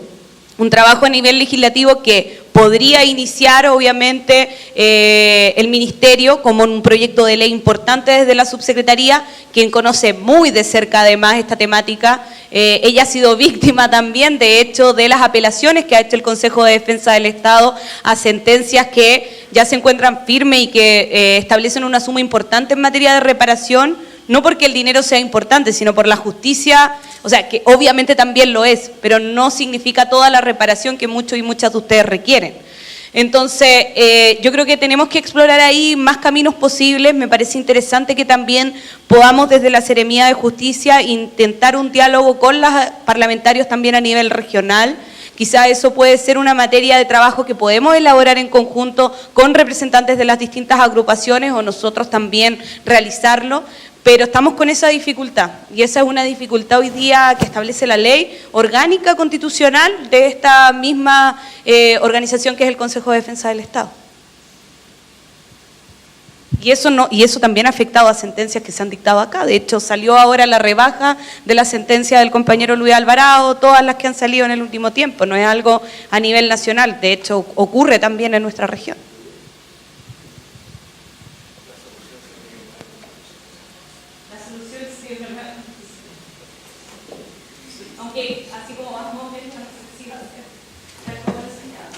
Un trabajo a nivel legislativo que podría iniciar, obviamente, el Ministerio como un proyecto de ley importante desde la Subsecretaría, quien conoce muy de cerca además esta temática. Ella ha sido víctima también, de hecho, de las apelaciones que ha hecho el Consejo de Defensa del Estado a sentencias que ya se encuentran firmes y que establecen una suma importante en materia de reparación, no porque el dinero sea importante, sino por la justicia, o sea, que obviamente también lo es, pero no significa toda la reparación que muchos y muchas de ustedes requieren. Entonces, yo creo que tenemos que explorar ahí más caminos posibles. Me parece interesante que también podamos desde la Seremía de Justicia intentar un diálogo con los parlamentarios también a nivel regional. Quizá eso puede ser una materia de trabajo que podemos elaborar en conjunto con representantes de las distintas agrupaciones o nosotros también realizarlo. Pero estamos con esa dificultad, y esa es una dificultad hoy día que establece la ley orgánica constitucional de esta misma organización que es el Consejo de Defensa del Estado. Y eso también ha afectado a sentencias que se han dictado acá. De hecho, salió ahora la rebaja de la sentencia del compañero Luis Alvarado, todas las que han salido en el último tiempo. No es algo a nivel nacional, de hecho ocurre también en nuestra región. Aunque así como vamos viendo la necesidad de tal como lo señalado.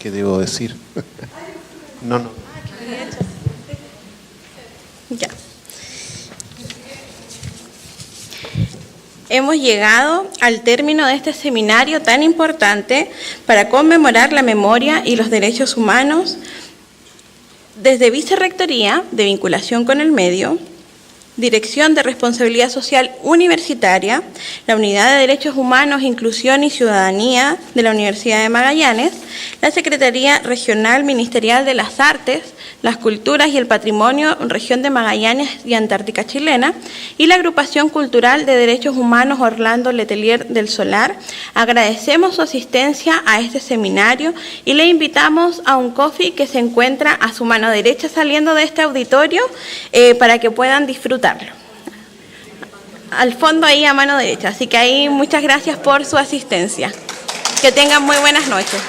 ¿Qué debo decir? No. Ya. hemos llegado al término de este seminario tan importante para conmemorar la memoria y los derechos humanos desde Vicerrectoría de Vinculación con el Medio, Dirección de Responsabilidad Social Universitaria, la Unidad de Derechos Humanos, Inclusión y Ciudadanía de la Universidad de Magallanes, la Secretaría Regional Ministerial de las Artes, las Culturas y el Patrimonio, Región de Magallanes y Antártica Chilena, y la Agrupación Cultural de Derechos Humanos Orlando Letelier del Solar. Agradecemos su asistencia a este seminario y le invitamos a un coffee que se encuentra a su mano derecha saliendo de este auditorio para que puedan disfrutarlo. Al fondo ahí a mano derecha, así que ahí muchas gracias por su asistencia. Que tengan muy buenas noches.